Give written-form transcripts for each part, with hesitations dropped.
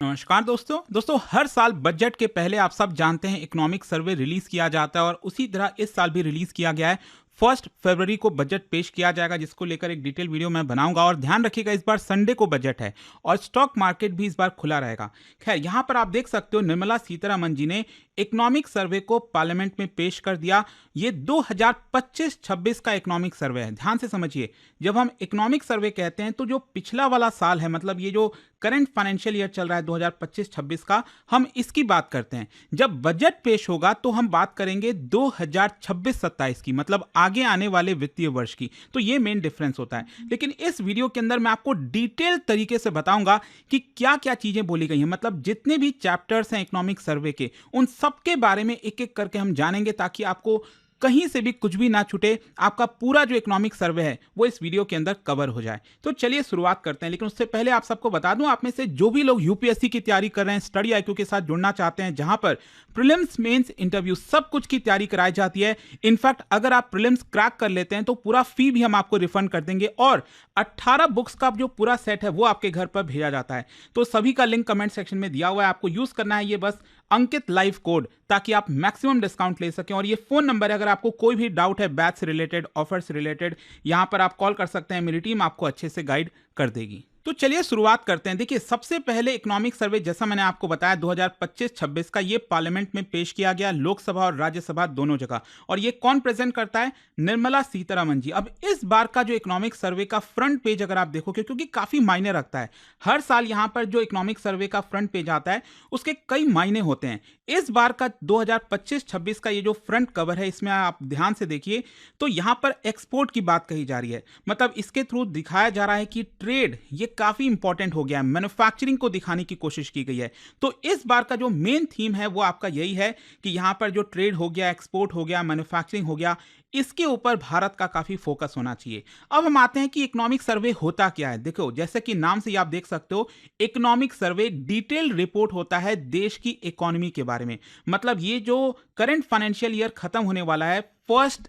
नमस्कार दोस्तों हर साल बजट के पहले आप सब जानते हैं इकोनॉमिक सर्वे रिलीज किया जाता है और उसी तरह इस साल भी रिलीज किया गया है। 1 फरवरी को बजट पेश किया जाएगा जिसको लेकर एक डिटेल वीडियो मैं बनाऊंगा। और ध्यान रखिएगा इस बार संडे को बजट है और स्टॉक मार्केट भी इस बार खुला रहेगा। खैर यहाँ पर आप देख सकते हो निर्मला सीतारमण जी ने इकोनॉमिक सर्वे को पार्लियामेंट में पेश कर दिया। ये 2025-26 का इकोनॉमिक सर्वे है। ध्यान से समझिए, जब हम इकोनॉमिक सर्वे कहते हैं तो जो पिछला वाला साल है, मतलब ये जो करंट फाइनेंशियल ईयर चल रहा है 2025-26 का, हम इसकी बात करते हैं। जब बजट पेश होगा तो हम बात करेंगे 2026-27 की, मतलब आगे आने वाले वित्तीय वर्ष की। तो ये मेन डिफरेंस होता है। लेकिन इस वीडियो के अंदर मैं आपको डिटेल तरीके से बताऊंगा कि क्या क्या चीजें बोली गई हैं, मतलब जितने भी चैप्टर्स हैं इकोनॉमिक सर्वे के, उन सबके बारे में एक एक करके हम जानेंगे ताकि आपको कहीं से भी कुछ भी ना छूटे। आपका पूरा जो इकोनॉमिक सर्वे है वो इस वीडियो के अंदर कवर हो जाए। तो चलिए शुरुआत करते हैं। लेकिन उससे पहले आप सबको बता दूं, आप में से जो भी लोग यूपीएससी की तैयारी कर रहे हैं, स्टडी आईक्यू के साथ जुड़ना चाहते हैं, जहां पर प्रीलिम्स मेंस इंटरव्यू सब कुछ की तैयारी कराई जाती है। इनफैक्ट अगर आप प्रीलिम्स क्रैक कर लेते हैं तो पूरा फी भी हम आपको रिफंड कर देंगे और 18 बुक्स का जो पूरा सेट है वो आपके घर पर भेजा जाता है। तो सभी का लिंक कमेंट सेक्शन में दिया हुआ है, आपको यूज करना है ये बस अंकित लाइव कोड, ताकि आप मैक्सिमम डिस्काउंट ले सकें। और ये फोन नंबर है, अगर आपको कोई भी डाउट है बैच से रिलेटेड, ऑफर से रिलेटेड, यहां पर आप कॉल कर सकते हैं। मेरी टीम आपको अच्छे से गाइड कर देगी। तो चलिए शुरुआत करते हैं। देखिए, सबसे पहले इकोनॉमिक सर्वे जैसा मैंने आपको बताया 2025-26 का, ये पार्लियामेंट में पेश किया गया, लोकसभा और राज्यसभा दोनों जगह। और ये कौन प्रेजेंट करता है? निर्मला सीतारमण जी। अब इस बार का जो इकोनॉमिक सर्वे का फ्रंट पेज अगर आप देखोगे, क्योंकि काफी मायने रखता है, हर साल यहां पर जो इकोनॉमिक सर्वे का फ्रंट पेज आता है उसके कई मायने होते हैं। इस बार का 2025-26 का ये जो फ्रंट कवर है, इसमें आप ध्यान से देखिए तो यहां पर एक्सपोर्ट की बात कही जा रही है। मतलब इसके थ्रू दिखाया जा रहा है कि ट्रेड ये काफी इंपॉर्टेंट हो गया है, मैन्युफैक्चरिंग को दिखाने की कोशिश की गई है। तो इस बार का जो मेन थीम है वो आपका यही है कि यहां पर जो ट्रेड हो गया, एक्सपोर्ट हो गया, मैन्युफैक्चरिंग हो गया, इसके ऊपर भारत का काफी फोकस होना चाहिए। अब हम आते हैं कि इकोनॉमिक सर्वे होता क्या है। देखो, जैसे कि नाम से ही आप देख सकते हो, इकोनॉमिक सर्वे एक डिटेल रिपोर्ट होता है देश की इकोनॉमी के बारे में। मतलब ये जो करंट फाइनेंशियल ईयर खत्म होने वाला है 1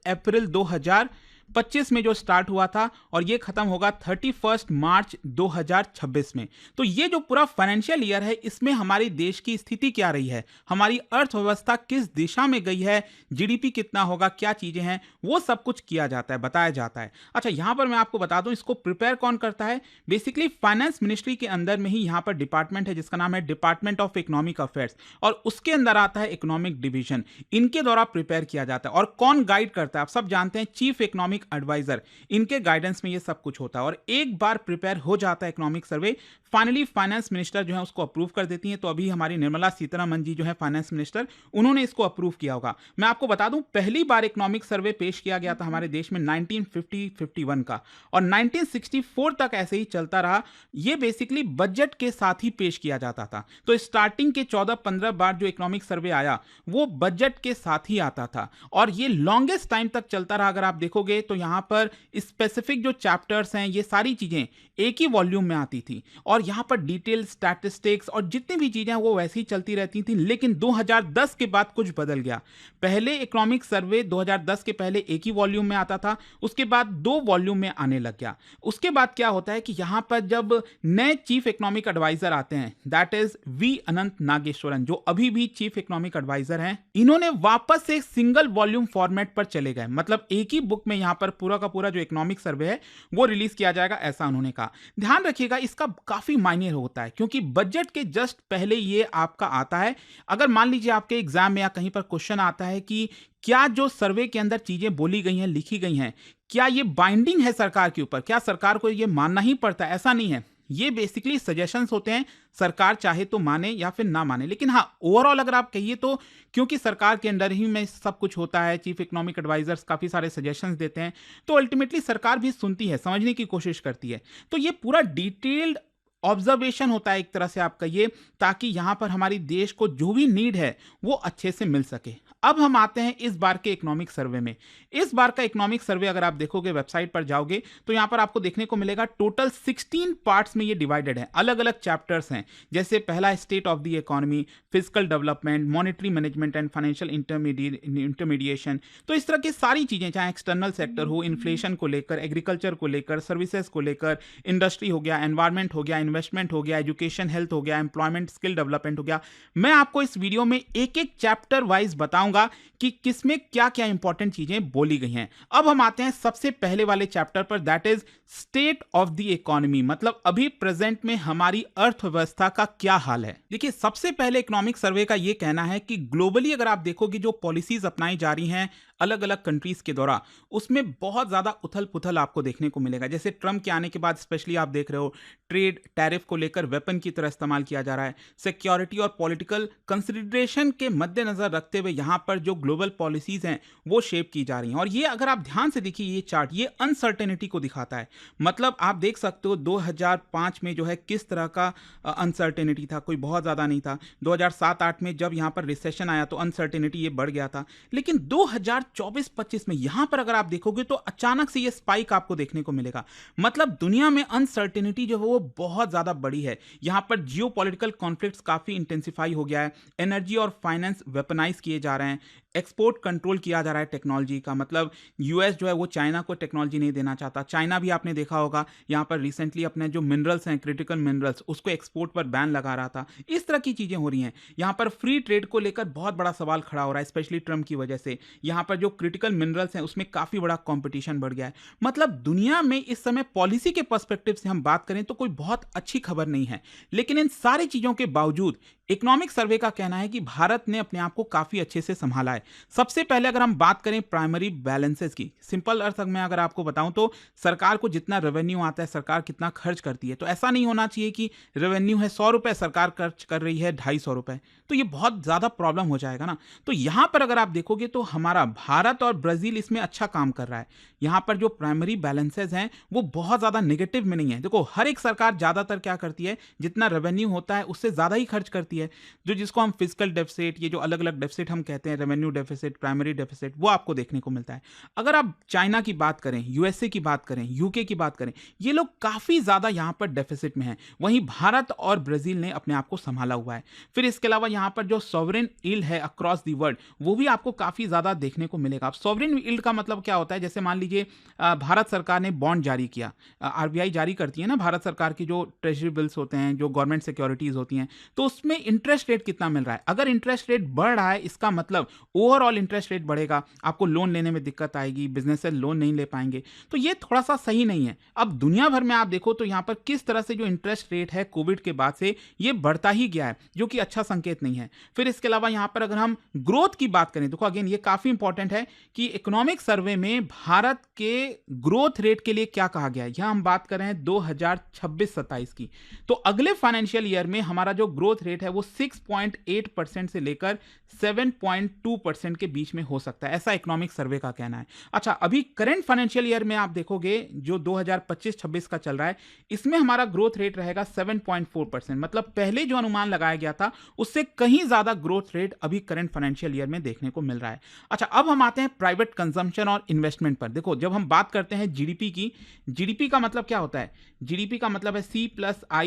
अप्रैल 2025 में जो स्टार्ट हुआ था, और ये खत्म होगा 31 मार्च 2026 में। तो ये जो पूरा फाइनेंशियल ईयर है, इसमें हमारी देश की स्थिति क्या रही है, हमारी अर्थव्यवस्था किस दिशा में गई है, जीडीपी कितना होगा, क्या चीजें हैं, वो सब कुछ किया जाता है, बताया जाता है। अच्छा, यहां पर मैं आपको बता दूं, इसको प्रिपेयर कौन करता है? बेसिकली फाइनेंस मिनिस्ट्री के अंदर में ही यहां पर डिपार्टमेंट है जिसका नाम है डिपार्टमेंट ऑफ इकोनॉमिक अफेयर्स, और उसके अंदर आता है इकोनॉमिक डिवीजन। इनके द्वारा प्रिपेयर किया जाता है। और कौन गाइड करता है? आप सब जानते हैं, चीफ इकोनॉमिक एडवाइजर। इनके गाइडेंस में ये सब कुछ होता है। और एक बार प्रिपेयर हो जाता है economic survey, finally finance minister जो है उसको अप्रूव कर देती हैं। तो अभी हमारी निर्मला सीतारमण जी जो है फाइनेंस मिनिस्टर, उन्होंने इसको अप्रूव किया होगा। मैं आपको बता दूं, पहली बार इकोनॉमिक सर्वे पेश किया गया था हमारे देश में 1950-51 का, और 1964 तक ऐसे ही चलता रहा। ये बेसिकली बजट के साथ ही पेश किया जाता था। तो स्टार्टिंग के 14-15 बार जो इकोनॉमिक सर्वे आया वो बजट के साथ ही आता था, और ये लॉन्गेस्ट टाइम तक चलता रहा। अगर आप देखोगे तो यहां पर स्पेसिफिक जो चैप्टर्स हैं, ये सारी चीजें एक ही वॉल्यूम में आती थी, और यहां पर डिटेल, स्टैटिस्टिक्स और जितनी भी चीजें हैं वो वैसी ही चलती रहती थी। लेकिन 2010 के बाद कुछ बदल गया। पहले इकोनॉमिक सर्वे 2010 के पहले एक ही वॉल्यूम में आता था, उसके बाद 2 वॉल्यूम में आने लग गया। उसके बाद क्या होता है कि यहां पर जब नए चीफ इकोनॉमिक एडवाइजर आते हैं, दैट इज वी अनंत नागेश्वरन, जो अभी भी चीफ इकोनॉमिक एडवाइजर हैं, इन्होंने वापस से सिंगल वॉल्यूम फॉर्मेट पर चले गए। मतलब एक ही बुक में यहां पर पूरा का पूरा जो इकोनॉमिक सर्वे है वो रिलीज किया जाएगा, ऐसा उन्होंने कहा। ध्यान रखिएगा, इसका काफी मायने होता है, क्योंकि बजट के जस्ट पहले ये आपका आता है। अगर मान लीजिए आपके एग्जाम में या कहीं पर क्वेश्चन आता है कि क्या जो सर्वे के अंदर चीजें बोली गई हैं, लिखी गई हैं, क्या ये बाइंडिंग है सरकार के ऊपर, क्या सरकार को ये मानना ही पड़ता है? ऐसा नहीं है। ये बेसिकली सजेशंस होते हैं, सरकार चाहे तो माने या फिर ना माने। लेकिन हाँ, ओवरऑल अगर आप कहिए तो, क्योंकि सरकार के अंडर ही में सब कुछ होता है, चीफ इकोनॉमिक एडवाइजर्स काफी सारे सजेशंस देते हैं, तो अल्टीमेटली सरकार भी सुनती है, समझने की कोशिश करती है। तो ये पूरा डिटेल्ड ऑब्जर्वेशन होता है एक तरह से आप कहिए, ताकि यहां पर हमारी देश को जो भी नीड है वो अच्छे से मिल सके। अब हम आते हैं इस बार के इकोनॉमिक सर्वे में। इस बार का इकोनॉमिक सर्वे अगर आप देखोगे, वेबसाइट पर जाओगे तो यहां पर आपको देखने को मिलेगा टोटल 16 पार्ट्स में ये डिवाइडेड है। अलग अलग चैप्टर्स हैं, जैसे पहला state of the economy, physical development, monetary management and financial intermediation. तो इस तरह की सारी चीजें, चाहे एक्सटर्नल सेक्टर हो, इन्फ्लेशन को लेकर, एग्रीकल्चर को लेकर, सर्विसेज को लेकर, इंडस्ट्री हो गया, एनवायरमेंट हो गया, इन्वेस्टमेंट हो गया, एजुकेशन हेल्थ हो गया, एम्प्लॉयमेंट स्किल डेवलपमेंट हो गया। मैं आपको इस वीडियो में एक एक चैप्टर वाइज बताऊंगा कि किसमें क्या क्या इंपॉर्टेंट चीजें बोली गई हैं। अब हम आते हैं सबसे पहले वाले चैप्टर पर, that is state of the economy, मतलब अभी प्रेजेंट में हमारी अर्थव्यवस्था का क्या हाल है। देखिए, सबसे पहले इकोनॉमिक सर्वे का यह कहना है कि ग्लोबली अगर आप देखोगे जो पॉलिसीज अपनाई जा रही हैं अलग अलग कंट्रीज के द्वारा, उसमें बहुत ज्यादा उथल पुथल आपको देखने को मिलेगा। जैसे ट्रम्प के आने के बाद स्पेशली आप देख रहे हो ट्रेड टैरिफ को लेकर वेपन की तरह इस्तेमाल किया जा रहा है। सिक्योरिटी और पॉलिटिकल कंसिडरेशन के मद्देनजर रखते हुए यहां पर जो ग्लोबल पॉलिसीज हैं वो शेप की जा रही हैं। और ये अगर आप ध्यान से देखिए, ये चार्ट ये अनसर्टेनिटी को दिखाता है। मतलब आप देख सकते हो 2005 में जो है किस तरह का अनसर्टेनिटी था, कोई बहुत ज्यादा नहीं था। 2007-8 में जब यहां पर रिसेशन आया तो अनसर्टेनिटी ये बढ़ गया था। लेकिन 2024-25 में यहां पर अगर आप देखोगे तो अचानक से ये स्पाइक आपको देखने को मिलेगा। मतलब दुनिया में अनसर्टेनिटी जो है वो बहुत ज्यादा बड़ी है। यहां पर जियोपॉलिटिकल कॉन्फ्लिक्ट्स काफी इंटेंसिफाई हो गया है, एनर्जी और फाइनेंस वेपनाइज किए जा रहे हैं, एक्सपोर्ट कंट्रोल किया जा रहा है टेक्नोलॉजी का। मतलब यूएस जो है वो चाइना को टेक्नोलॉजी नहीं देना चाहता। चाइना भी आपने देखा होगा यहाँ पर रिसेंटली अपने जो मिनरल्स हैं, क्रिटिकल मिनरल्स, उसको एक्सपोर्ट पर बैन लगा रहा था। इस तरह की चीजें हो रही हैं। यहाँ पर फ्री ट्रेड को लेकर बहुत बड़ा सवाल खड़ा हो रहा है, स्पेशली ट्रम्प की वजह से। यहाँ पर जो क्रिटिकल मिनरल्स हैं उसमें काफी बड़ा कॉम्पिटिशन बढ़ गया है। मतलब दुनिया में इस समय पॉलिसी के पर्सपेक्टिव से हम बात करें तो कोई बहुत अच्छी खबर नहीं है। लेकिन इन सारी चीजों के बावजूद इकोनॉमिक सर्वे का कहना है कि भारत ने अपने आप को काफी अच्छे से संभाला है। सबसे पहले अगर हम बात करें प्राइमरी बैलेंसेस की, सिंपल अर्थ में अगर आपको बताऊं तो सरकार को जितना रेवेन्यू आता है सरकार कितना खर्च करती है। तो ऐसा नहीं होना चाहिए कि रेवेन्यू है 100 रुपए, सरकार खर्च कर रही है 250 रुपए, तो ये बहुत ज्यादा प्रॉब्लम हो जाएगा ना। तो यहां पर अगर आप देखोगे तो हमारा भारत और ब्राजील इसमें अच्छा काम कर रहा है। यहां पर जो प्राइमरी बैलेंसेस हैं वो बहुत ज्यादा नेगेटिव में नहीं है। देखो, हर एक सरकार ज्यादातर क्या करती है, जितना रेवेन्यू होता है उससे ज्यादा ही खर्च करती है, जो जिसको हम फिजिकल डेफिसिट, ये जो अलग अलग डेफिसिट हम कहते हैं, रेवेन्यू डेफिसिट, प्राइमरी डेफिसिट, वो आपको देखने को मिलता है। अगर आप चाइना की बात करें, यूएसए की बात करें, यूके की बात करें, ये लोग काफी ज्यादा यहां पर डेफिसिट में हैं। वहीं भारत और ब्राजील ने अपने आप को संभाला हुआ है। फिर इसके अलावा यहां पर जो सॉवरेन यील्ड है अक्रॉस द वर्ल्ड, वो भी आपको काफी ज्यादा देखने को मिलेगा। अब सॉवरेन यील्ड का मतलब क्या होता है, जैसे मान लीजिए भारत सरकार ने बॉन्ड जारी किया, आरबीआई जारी करती है ना भारत सरकार की जो ट्रेजरी बिल्स होते हैं, जो गवर्नमेंट सिक्योरिटीज होती हैं, तो उसमें इंटरेस्ट रेट कितना मिल रहा है। अगर इंटरेस्ट रेट बढ़ रहा है इसका मतलब ओवरऑल इंटरेस्ट रेट बढ़ेगा, आपको लोन लेने में दिक्कत आएगी, बिजनेस से लोन नहीं ले पाएंगे, तो ये थोड़ा सा सही नहीं है। अब दुनिया भर में आप देखो तो यहां पर किस तरह से जो इंटरेस्ट रेट है कोविड के बाद से ये बढ़ता ही गया है, जो कि अच्छा संकेत नहीं है। फिर इसके अलावा यहां पर अगर हम ग्रोथ की बात करें, देखो अगेन ये काफी इंपॉर्टेंट है कि इकोनॉमिक सर्वे में भारत के ग्रोथ रेट के लिए क्या कहा गया है। यहां हम बात कर रहे हैं 2026-27 की, तो अगले फाइनेंशियल ईयर में हमारा जो ग्रोथ रेट है वो 6.8% से लेकर 7.2% के बीच में हो सकता है, ऐसा इकोनॉमिक सर्वे का कहना है। अच्छा, अभी करंट फाइनेंशियल ईयर में आप देखोगे जो 2025-26 का चल रहा है, इसमें हमारा ग्रोथ रेट रहेगा 7.4%। मतलब पहले जो अनुमान लगाया गया था उससे कहीं ज्यादा ग्रोथ रेट अभी करंट फाइनेंशियल ईयर में देखने को मिल रहा है। अच्छा, अब हम आते हैं प्राइवेट कंजम्पशन और इन्वेस्टमेंट पर। देखो, जब हम बात करते हैं जीडीपी की, जीडीपी का मतलब क्या होता है, जीडीपी का मतलब है C+I+G+NX,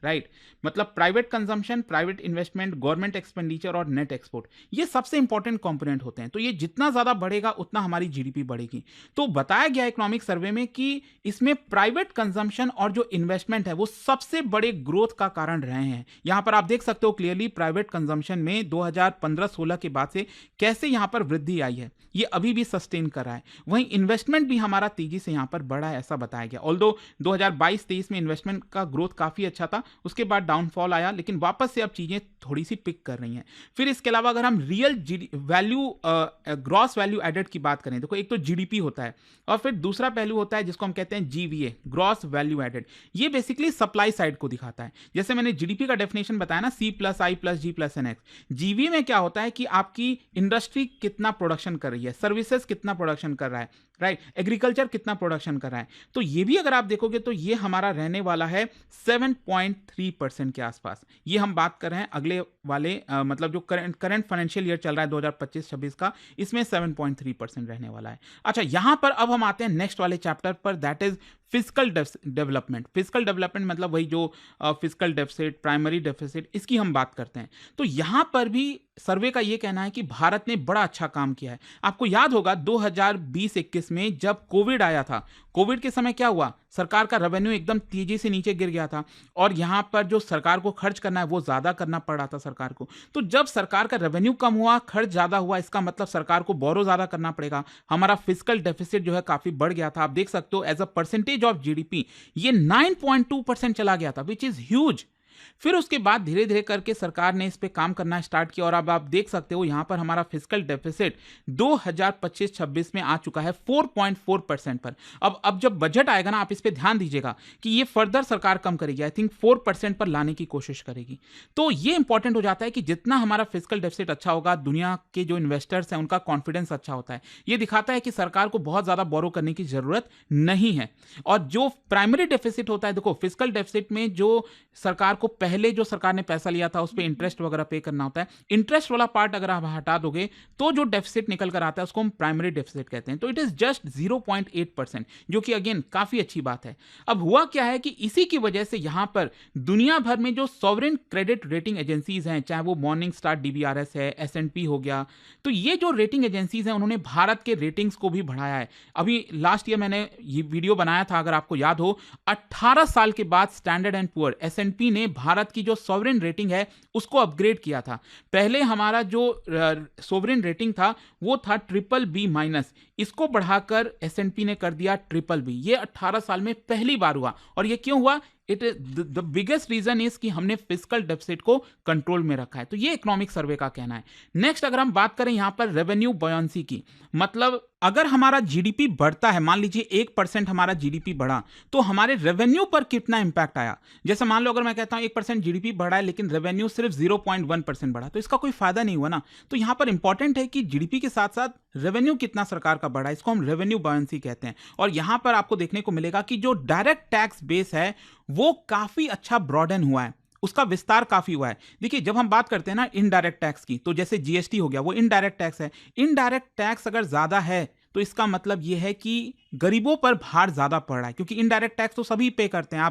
राइट। मतलब private consumption, private investment, government expenditure और नेट एक्सपोर्ट, ये सबसे इंपॉर्टेंट कंपोनेंट होते हैं। तो ये जितना ज्यादा बढ़ेगा उतना हमारी जीडीपी बढ़ेगी। तो बताया गया इकोनॉमिक सर्वे में कि इसमें प्राइवेट कंजम्पशन और जो इन्वेस्टमेंट है वो सबसे बड़े ग्रोथ का कारण रहे हैं। यहां पर आप देख सकते हो क्लियरली प्राइवेट कंजम्पशन में 2015-16 के बाद से कैसे यहां पर वृद्धि आई है, ये अभी भी सस्टेन कर रहा है। वहीं इन्वेस्टमेंट भी हमारा तेजी से यहां पर बढ़ा है, ऐसा बताया गया। ऑल्दो 2022-23 में इन्वेस्टमेंट का ग्रोथ काफी अच्छा था, उसके बाद डाउनफॉल आया, लेकिन वापस से अब चीजें थोड़ी सी पिक कर रही हैं। फिर इसके अलावा अगर हम real value, gross value added की बात करें, देखो एक तो जीडीपी होता है और फिर दूसरा पहलू होता है जिसको हम कहते हैं जीवीए, ग्रॉस वैल्यू एडेड। ये बेसिकली सप्लाई साइड को दिखाता है। जैसे मैंने जीडीपी का डेफिनेशन बताया ना, C+I+G+NX। जीवीए में क्या होता है कि आपकी इंडस्ट्री कितना प्रोडक्शन कर रही है, सर्विसेज कितना प्रोडक्शन कर रहा है, राइट, एग्रीकल्चर कितना प्रोडक्शन कर रहा है। तो ये भी अगर आप देखोगे तो ये हमारा रहने वाला है 7.3% के आसपास। ये हम बात कर रहे हैं अगले वाले मतलब जो करंट फाइनेंशियल ईयर चल रहा है 2025-26 का, इसमें 7.3% रहने वाला है। अच्छा, यहाँ पर अब हम आते हैं नेक्स्ट वाले चैप्टर पर, that is physical development. Physical development मतलब वही जो फिजिकल डेफिसिट, प्राइमरी डेफिसिट, इसकी हम बात करते हैं। तो यहाँ पर भी सर्वे का ये कहना है कि भारत ने बड़ा अच्छा काम किया है। आपको याद होगा 2020-21 में जब कोविड आया था, कोविड के समय क्या हुआ, सरकार का रेवेन्यू एकदम तेजी से नीचे गिर गया था और यहाँ पर जो सरकार को खर्च करना है वो ज़्यादा करना पड़ रहा था सरकार को। तो जब सरकार का रेवेन्यू कम हुआ, खर्च ज़्यादा हुआ, इसका मतलब सरकार को बोरो ज़्यादा करना पड़ेगा। हमारा फिजिकल डेफिसिट जो है काफ़ी बढ़ गया था। आप देख सकते हो as a percentage of GDP ये 9.2% चला गया था, विच इज़ ह्यूज। फिर उसके बाद धीरे धीरे करके सरकार ने इस पे काम करना स्टार्ट किया और अब आप देख सकते हो यहां पर हमारा फिजिकल डेफिसिट 2025-26 में आ चुका है 4.4% पर। अब जब बजट आएगा ना, आप इस पे ध्यान दीजिएगा कि ये फर्दर सरकार कम करेगी, आई थिंक 4% पर लाने की कोशिश करेगी। तो ये इंपॉर्टेंट हो जाता है कि जितना हमारा फिजिकल डेफिसिट अच्छा होगा, दुनिया के जो इन्वेस्टर्स हैं उनका कॉन्फिडेंस अच्छा होता है। ये दिखाता है कि सरकार को बहुत ज्यादा बोरो करने की जरूरत नहीं है। और जो प्राइमरी डेफिसिट होता है, देखो फिजिकल डेफिसिट में जो सरकार को पहले जो सरकार ने पैसा लिया था उस पर इंटरेस्ट वगैरह पे करना होता है, इंटरेस्ट वाला पार्ट अगर आप हटा दोगे तो जो डेफिसिट निकल कर आता है उसको हम प्राइमरी डेफिसिट कहते हैं। तो इट इज जस्ट 0.8%, जो कि अगेन काफी अच्छी बात है। अब हुआ क्या है कि इसी की वजह से यहां पर दुनिया भर में जो सॉवरेन क्रेडिट रेटिंग एजेंसीज हैं, चाहे वो मॉर्निंग स्टार डीबीआरएस है, S&P हो गया, तो ये जो रेटिंग एजेंसीज हैं उन्होंने भारत के रेटिंग्स को भी बढ़ाया है। अभी लास्ट ईयर मैंने ये वीडियो बनाया था, अगर आपको याद हो, 18 साल के बाद स्टैंडर्ड एंड पुअर S&P ने भारत की जो सॉवरेन रेटिंग है उसको अपग्रेड किया था। पहले हमारा जो सॉवरेन रेटिंग था वो था BBB-, इसको बढ़ाकर S&P ने कर दिया BBB। ये 18 साल में पहली बार हुआ। और ये क्यों हुआ? It the biggest reason is कि हमने फिजिकल डेफिसिट को कंट्रोल में रखा है। तो ये इकोनॉमिक सर्वे का कहना है। नेक्स्ट अगर हम बात करें यहां पर रेवेन्यू बॉयंसी की, मतलब अगर हमारा जीडीपी बढ़ता है, मान लीजिए 1% हमारा जीडीपी बढ़ा, तो हमारे रेवेन्यू पर कितना इंपैक्ट आया। जैसे मान लो अगर मैं कहता हूं 1% जीडीपी बढ़ा है लेकिन रेवेन्यू सिर्फ 0.1% बढ़ा, तो इसका कोई फायदा नहीं हुआ ना। तो यहां पर इंपॉर्टेंट है कि जीडीपी के साथ साथ रेवेन्यू कितना सरकार का बढ़ा है, इसको हम रेवेन्यू बॉयंसी कहते हैं। और यहां पर आपको देखने को मिलेगा कि जो डायरेक्ट टैक्स बेस है वो काफी अच्छा ब्रॉडन हुआ है, उसका विस्तार काफी हुआ है। देखिए जब हम बात करते हैं ना इनडायरेक्ट टैक्स की, तो जैसे जीएसटी हो गया वो इनडायरेक्ट टैक्स है। इनडायरेक्ट टैक्स अगर ज्यादा है तो इसका मतलब यह है कि गरीबों पर भार ज्यादा पड़ रहा है, क्योंकि इनडायरेक्ट टैक्स तो सभी पे करते हैं।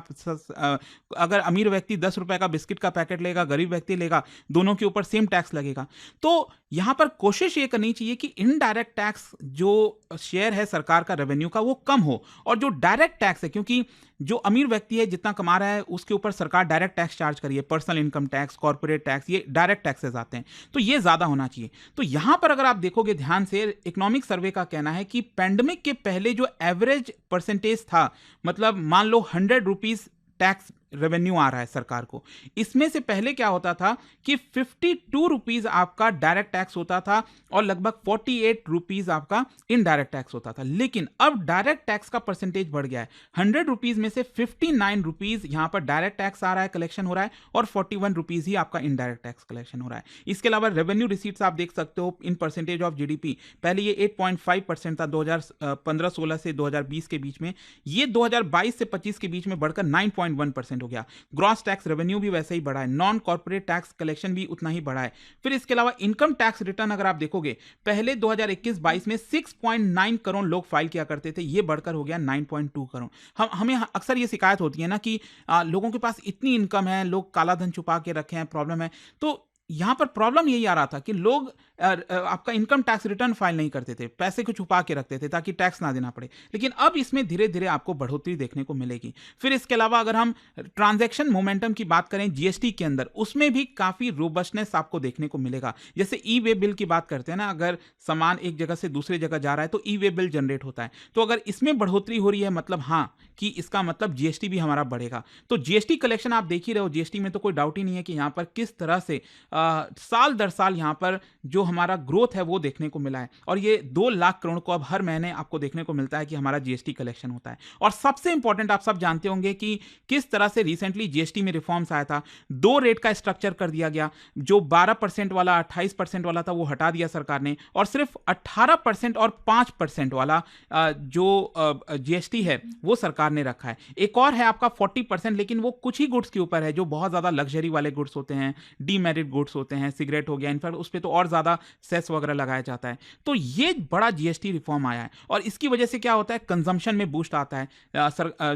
अगर अमीर व्यक्ति 10 रुपए का बिस्किट का पैकेट लेगा, गरीब व्यक्ति लेगा, दोनों के ऊपर सेम टैक्स लगेगा। तो यहां पर कोशिश ये करनी चाहिए कि इनडायरेक्ट टैक्स जो शेयर है सरकार का रेवेन्यू का वो कम हो, और जो डायरेक्ट टैक्स है, क्योंकि जो अमीर व्यक्ति है जितना कमा रहा है उसके ऊपर सरकार डायरेक्ट टैक्स चार्ज करिए, personal income tax, corporate tax, ये डायरेक्ट टैक्सेस आते हैं, तो ये ज्यादा होना चाहिए। तो यहां पर अगर आप देखोगे ध्यान से, इकोनॉमिक सर्वे का कहना है कि पैंडेमिक के पहले जो एवरेज परसेंटेज था, मतलब मान लो 100 रुपीज टैक्स रेवेन्यू आ रहा है सरकार को, इसमें से पहले क्या होता था कि 52 रुपीज आपका डायरेक्ट टैक्स होता था और लगभग 48 रुपीज आपका इनडायरेक्ट टैक्स होता था। लेकिन अब डायरेक्ट टैक्स का परसेंटेज बढ़ गया है, 100 रुपीज में से 59 रुपीज यहां पर डायरेक्ट टैक्स आ रहा है, कलेक्शन हो रहा है, और 41 रुपीज ही आपका इनडायरेक्ट टैक्स कलेक्शन हो रहा है। इसके अलावा रेवेन्यू रिसीट्स आप देख सकते हो इन परसेंटेज ऑफ जीडीपी, पहले ये 8.5% था 2015-16 से 2020 के बीच में, ये 2022 से 25 के बीच में बढ़कर 9.1% हो गया। ग्रॉस टैक्स रेवेन्यू भी वैसे ही बढ़ा है, नॉन कॉर्पोरेट टैक्स कलेक्शन भी उतना ही बढ़ा है। फिर इसके अलावा इनकम टैक्स रिटर्न अगर आप देखोगे, पहले 2021-22 में 6.9 करोड़ लोग फाइल किया करते थे, ये बढ़कर हो गया 9.2 करोड़। हमें अक्सर ये शिकायत होती है ना कि लोगों के पास इतनी इनकम है, लोग काला धन छुपा के रखे हैं, प्रॉब्लम है। तो यहां पर प्रॉब्लम यही आ रहा था कि लोग आपका इनकम टैक्स रिटर्न फाइल नहीं करते थे, पैसे को छुपा के रखते थे ताकि टैक्स ना देना पड़े। लेकिन अब इसमें धीरे धीरे आपको बढ़ोतरी देखने को मिलेगी। फिर इसके अलावा अगर हम ट्रांजैक्शन मोमेंटम की बात करें जीएसटी के अंदर, उसमें भी काफी रोबस्टनेस आपको देखने को मिलेगा। जैसे ई वे बिल की बात करते हैं ना, अगर सामान एक जगह से दूसरी जगह जा रहा है तो ई वे बिल जनरेट होता है, तो अगर इसमें बढ़ोतरी हो रही है मतलब हाँ कि इसका मतलब जीएसटी भी हमारा बढ़ेगा। तो जीएसटी कलेक्शन आप देख ही रहे हो, जीएसटी में तो कोई डाउट ही नहीं है कि यहां पर किस तरह से साल दर साल यहां पर जो हमारा ग्रोथ है वो देखने को मिला है, और ये 2 लाख करोड़ को अब हर महीने आपको देखने को मिलता है कि हमारा जीएसटी कलेक्शन होता है। और सबसे इंपॉर्टेंट, आप सब जानते होंगे कि किस तरह से रिसेंटली जीएसटी में रिफॉर्म्स आया था। 2 रेट का स्ट्रक्चर कर दिया गया, जो 12% वाला 28% वाला था वो हटा दिया सरकार ने, और सिर्फ 18% और 5% वाला जो जीएसटी है वो सरकार ने रखा है। एक और है आपका 40%, लेकिन वो कुछ ही गुड्स के ऊपर है जो बहुत ज्यादा लग्जरी वाले गुड्स होते हैं, डीमेरिट गुड्स होते हैं, सिगरेट हो गया, इनफैक्ट उस पर तो और ज्यादा सेस वगैरह लगाया जाता है। तो ये बड़ा जीएसटी रिफॉर्म आया है, और इसकी वजह से क्या होता है, कंजम्पशन में बूस्ट आता है।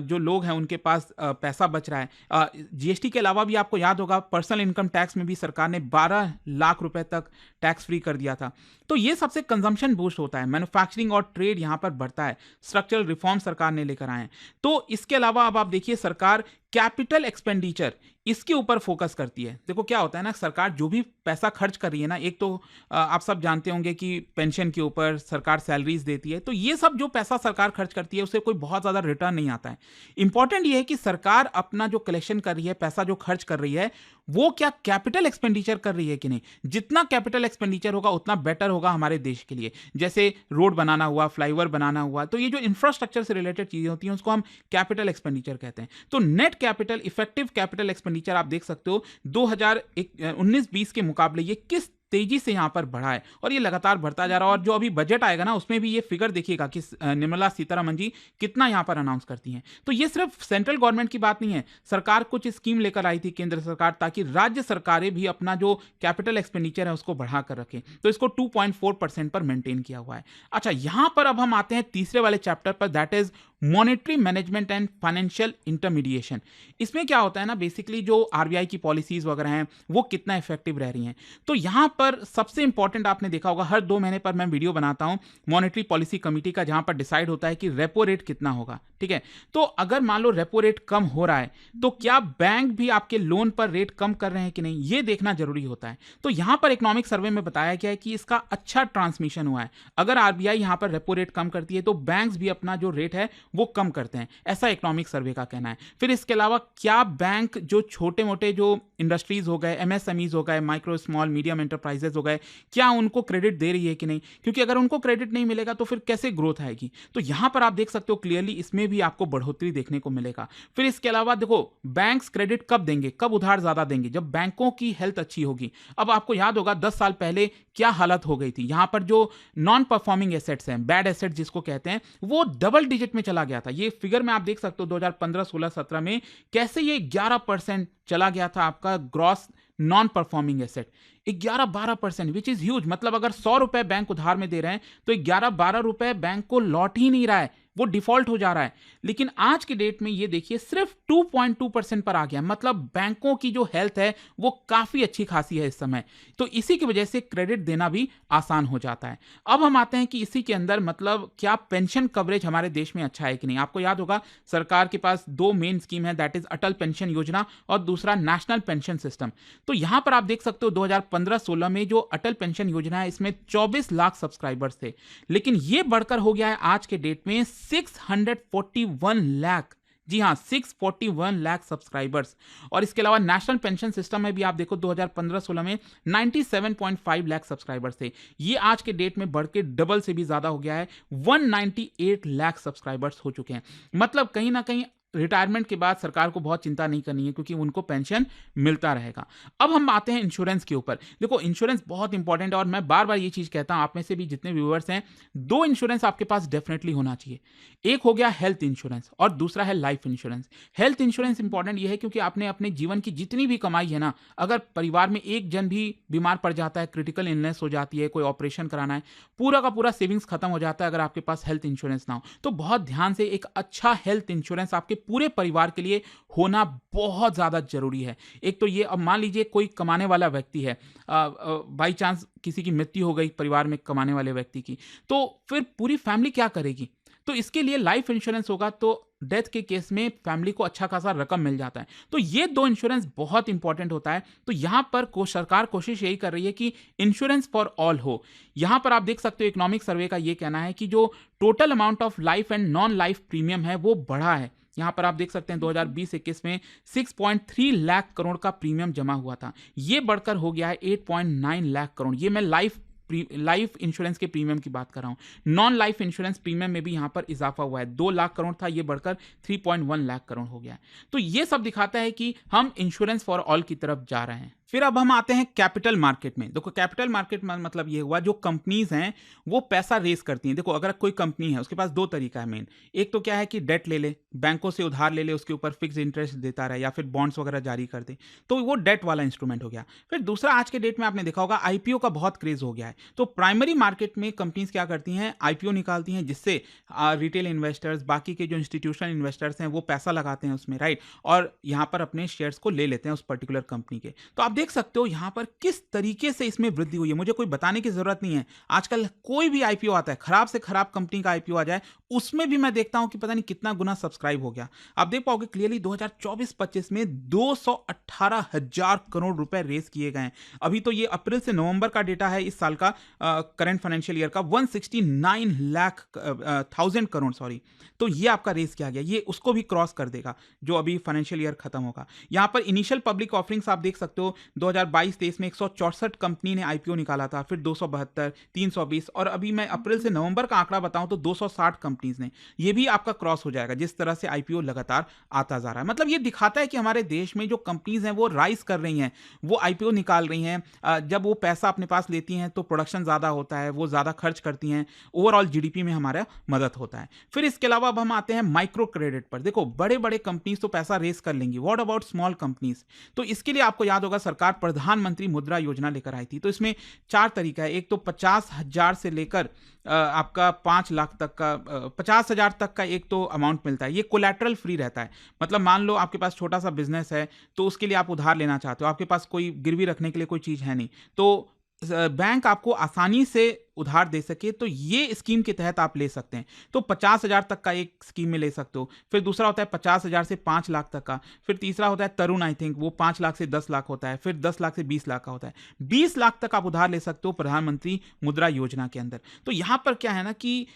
जो लोग हैं उनके पास पैसा बच रहा है। जीएसटी के अलावा भी आपको याद होगा, पर्सनल इनकम टैक्स में भी सरकार ने 12 लाख रुपए तक टैक्स फ्री कर दिया था। तो ये सबसे कंजम्पशन बूस्ट होता है, मैन्युफैक्चरिंग और ट्रेड यहां पर बढ़ता है, स्ट्रक्चरल रिफॉर्म सरकार ने लेकर आए हैं। तो इसके अलावा अब आप देखिए, सरकार कैपिटल एक्सपेंडिचर इसके ऊपर फोकस करती है। देखो क्या होता है ना, सरकार जो भी पैसा खर्च कर रही है ना, एक तो आप सब जानते होंगे कि पेंशन के ऊपर सरकार सैलरीज देती है, तो ये सब जो पैसा सरकार खर्च करती है उससे कोई बहुत ज़्यादा रिटर्न नहीं आता है। इंपॉर्टेंट ये है कि सरकार अपना जो कलेक्शन कर रही है, पैसा जो खर्च कर रही है, वो क्या कैपिटल एक्सपेंडिचर कर रही है कि नहीं। जितना कैपिटल एक्सपेंडिचर होगा उतना बेटर होगा हमारे देश के लिए। जैसे रोड बनाना हुआ, फ्लाईओवर बनाना हुआ, तो ये जो इंफ्रास्ट्रक्चर से रिलेटेड चीज़ें होती हैं उसको हम कैपिटल एक्सपेंडिचर कहते हैं। तो net capital, effective capital expenditure आप देख सकते हो 2019-20 के मुकाबले ये किस तेजी से यहां पर बढ़ा है, और ये लगातार बढ़ता जा रहा है। और जो अभी बजट आएगा ना, उसमें भी ये फिगर देखिएगा कि निर्मला सीतारमण जी कितना यहां पर अनाउंस करती हैं। तो ये सिर्फ सेंट्रल गवर्नमेंट की बात नहीं है, सरकार कुछ स्कीम लेकर आई थी केंद्र सरकार, ताकि राज्य सरकारें भी अपना जो कैपिटल एक्सपेंडिचर है उसको बढ़ा कर रखें। तो इसको 2.4% पर मेंटेन किया हुआ है। अच्छा, यहां पर अब हम आते हैं तीसरे वाले चैप्टर पर, that is monetary management and financial intermediation. इसमें क्या होता है ना, बेसिकली जो आरबीआई की पॉलिसीज वगैरह हैं वो कितना इफेक्टिव रह रही हैं। तो यहां पर सबसे इंपॉर्टेंट, आपने देखा होगा हर 2 महीने पर मैं वीडियो बनाता हूं मॉनेटरी पॉलिसी कमेटी का, जहां पर डिसाइड होता है कि रेपो रेट कितना होगा। ठीक है, तो अगर मान लो रेपो रेट कम हो रहा है, तो क्या बैंक भी आपके लोन पर रेट कम कर रहे हैं कि नहीं, ये देखना जरूरी होता है। तो यहां पर इकोनॉमिक सर्वे में बताया गया है कि इसका अच्छा ट्रांसमिशन हुआ है। अगर आरबीआई यहां पर रेपो रेट कम करती है तो बैंक्स भी अपना जो रेट है वो कम करते हैं, ऐसा इकोनॉमिक सर्वे का कहना है। फिर इसके अलावा क्या बैंक जो छोटे मोटे जो इंडस्ट्रीज हो गए, एमएसएमईज हो गए, माइक्रो स्मॉल मीडियम एंटरप्राइजेज हो गए, क्या उनको क्रेडिट दे रही है कि नहीं, क्योंकि अगर उनको क्रेडिट नहीं मिलेगा तो फिर कैसे ग्रोथ आएगी। तो यहां पर आप देख सकते हो क्लियरली इसमें भी आपको बढ़ोतरी देखने को मिलेगा। फिर इसके अलावा देखो, बैंक्स क्रेडिट कब देंगे, कब उधार ज्यादा देंगे, जब बैंकों की हेल्थ अच्छी होगी। अब आपको याद होगा 10 साल पहले क्या हालत हो गई थी, यहां पर जो नॉन परफॉर्मिंग एसेट्स हैं, बैड एसेट जिसको कहते हैं, वो डबल डिजिट में चला गया था। ये फिगर में आप देख सकते हो 2015, 16, 17 में कैसे ये 11% चला गया था आपका gross non performing asset, 11-12%, which is huge. मतलब अगर 100 रुपए बैंक उधार में दे रहे हैं तो 11-12 रुपए बैंक को लौट ही नहीं रहा है, वो डिफॉल्ट हो जा रहा है। लेकिन आज की डेट में ये देखिए सिर्फ 2.2% पर आ गया। मतलब बैंकों की जो हेल्थ है वो काफी अच्छी खासी है इस समय, तो इसी की वजह से क्रेडिट देना भी आसान हो जाता है। अब हम आते हैं कि इसी के अंदर मतलब क्या पेंशन कवरेज हमारे देश में अच्छा है कि नहीं। आपको याद होगा सरकार के पास 2 मेन स्कीम है, दैट इज अटल पेंशन योजना और दूसरा नेशनल पेंशन सिस्टम। तो यहां पर आप देख सकते हो 2015-16 में जो अटल पेंशन योजना है इसमें 24 लाख सब्सक्राइबर्स थे, लेकिन ये बढ़कर हो गया है आज के डेट में 641 लाख। जी हां, 641 लाख सब्सक्राइबर्स। और इसके अलावा नेशनल पेंशन सिस्टम में भी आप देखो 2015-16 में 97.5 लाख सब्सक्राइबर्स थे, ये आज के डेट में बढ़ के डबल से भी ज्यादा हो गया है, 198 लाख सब्सक्राइबर्स हो चुके हैं। मतलब कहीं ना कहीं रिटायरमेंट के बाद सरकार को बहुत चिंता नहीं करनी है, क्योंकि उनको पेंशन मिलता रहेगा। अब हम आते हैं इंश्योरेंस के ऊपर। देखो इंश्योरेंस बहुत इंपॉर्टेंट है, और मैं बार बार ये चीज कहता हूं, आप में से भी जितने व्यूअर्स हैं, 2 इंश्योरेंस आपके पास डेफिनेटली होना चाहिए। एक हो गया हेल्थ इंश्योरेंस और दूसरा है life insurance. Health insurance important ये है क्योंकि आपने अपने जीवन की जितनी भी कमाई है ना, अगर परिवार में एक जन भी बीमार पड़ जाता है, क्रिटिकल इलनेस हो जाती है, कोई ऑपरेशन कराना है, पूरा का पूरा सेविंग्स खत्म हो जाता है अगर आपके पास हेल्थ इंश्योरेंस ना हो। तो बहुत ध्यान से एक अच्छा हेल्थ इंश्योरेंस आपके पूरे परिवार के लिए होना बहुत ज्यादा जरूरी है। एक तो ये, अब मान लीजिए कोई कमाने वाला व्यक्ति है, बाई चांस किसी की मृत्यु हो गई परिवार में कमाने वाले व्यक्ति की, तो फिर पूरी फैमिली क्या करेगी। तो इसके लिए लाइफ इंश्योरेंस होगा तो डेथ के केस में फैमिली को अच्छा खासा रकम मिल जाता है। तो ये 2 इंश्योरेंस बहुत इंपॉर्टेंट होता है। तो यहां पर सरकार कोशिश यही कर रही है कि इंश्योरेंस फॉर ऑल हो। यहां पर आप देख सकते हो इकोनॉमिक सर्वे का ये कहना है कि जो total amount of life and non life premium है वो बढ़ा है। यहां पर आप देख सकते हैं 2020-21 में 6.3 लाख करोड़ का प्रीमियम जमा हुआ था, ये बढ़कर हो गया है 8.9 लाख करोड़। ये मैं लाइफ लाइफ इंश्योरेंस के प्रीमियम की बात कर रहा हूं। नॉन लाइफ इंश्योरेंस प्रीमियम में भी यहां पर इजाफा हुआ है। 2 लाख करोड़ था, ये बढ़कर 3.1 लाख करोड़ हो गया है। तो ये सब दिखाता है कि हम इंश्योरेंस फॉर ऑल की तरफ जा रहे हैं। फिर अब हम आते हैं कैपिटल मार्केट में। देखो कैपिटल मार्केट में मतलब ये हुआ, जो कंपनीज हैं वो पैसा रेस करती हैं। देखो अगर कोई कंपनी है, उसके पास दो तरीका है मेन। एक तो क्या है कि डेट ले ले, बैंकों से उधार ले ले, उसके ऊपर फिक्स इंटरेस्ट देता रहे, या फिर बॉन्ड्स वगैरह जारी कर दे, तो वो डेट वाला इंस्ट्रूमेंट हो गया। फिर दूसरा, आज के डेट में आपने देखा होगा आईपीओ का बहुत क्रेज हो गया है। तो प्राइमरी मार्केट में कंपनीज क्या करती हैं, आईपीओ निकालती हैं, जिससे रिटेल इन्वेस्टर्स, बाकी के जो इंस्टीट्यूशनल इन्वेस्टर्स हैं वो पैसा लगाते हैं उसमें, राइट, और यहाँ पर अपने शेयर्स को ले लेते हैं उस पर्टिकुलर कंपनी के। तो आप देख सकते हो यहाँ पर किस तरीके से इसमें वृद्धि हुई है। मुझे कोई बताने की जरूरत नहीं है। आजकल कोई भी आईपीओ आता है, खराब से खराब कंपनी का आईपीओ आ जाए, उसमें भी मैं देखता हूं कि पता नहीं कितना गुना सब्सक्राइब हो गया। आप देख पाओगे क्लियरली 2024-25 में 218,000 करोड़ रुपए रेस किए गए हैं। अभी तो ये अप्रैल से नवंबर का डेटा है, इस साल का करंट फाइनेंशियल ईयर का 169,000 करोड़, सॉरी। तो ये आपका रेस किया गया, ये उसको भी क्रॉस कर देगा जो अभी फाइनेंशियल ईयर खत्म होगा। यहां पर इनिशियल पब्लिक ऑफरिंग्स आप देख सकते हो, 2022-23 में 164 कंपनी ने आईपीओ निकाला था, फिर 272, 320, और अभी मैं अप्रैल से नवंबर का आंकड़ा बताऊं तो 260 कंपनीज ने। ये भी आपका क्रॉस हो जाएगा जिस तरह से आईपीओ लगातार आता जा रहा है। मतलब ये दिखाता है कि हमारे देश में जो कंपनीज हैं वो राइज कर रही हैं, वो आईपीओ निकाल रही हैं। जब वो पैसा अपने पास लेती हैं तो प्रोडक्शन ज्यादा होता है, वो ज्यादा खर्च करती हैं, ओवरऑल जीडीपी में हमारा मदद होता है। फिर इसके अलावा अब हम आते हैं माइक्रो क्रेडिट पर। देखो बड़े बड़े कंपनीज तो पैसा रेस कर लेंगी, व्हाट अबाउट स्मॉल कंपनीज? तो इसके लिए आपको याद होगा सरकार प्रधानमंत्री मुद्रा योजना लेकर आई थी। तो इसमें 4 तरीका है। एक तो 50,000 से लेकर आपका 5 लाख तक का, 50,000 तक का एक तो अमाउंट मिलता है। ये कोलैटरल फ्री रहता है। मतलब मान लो आपके पास छोटा सा बिजनेस है, तो उसके लिए आप उधार लेना चाहते हो, आपके पास कोई गिरवी रखने के लिए कोई चीज है नहीं, तो बैंक आपको आसानी से उधार दे सके, तो ये स्कीम के तहत आप ले सकते हैं। तो 50,000 तक का एक स्कीम में ले सकते हो। फिर दूसरा होता है 50,000 से 5 लाख तक का। फिर तीसरा होता है तरुण, आई थिंक वो 5 लाख से 10 लाख होता है। फिर 10 लाख से 20 लाख का होता है। 20 लाख तक आप उधार ले सकते हो प्रधानमंत्री मुद्रा योजना के अंदर। तो यहां पर क्या है ना कि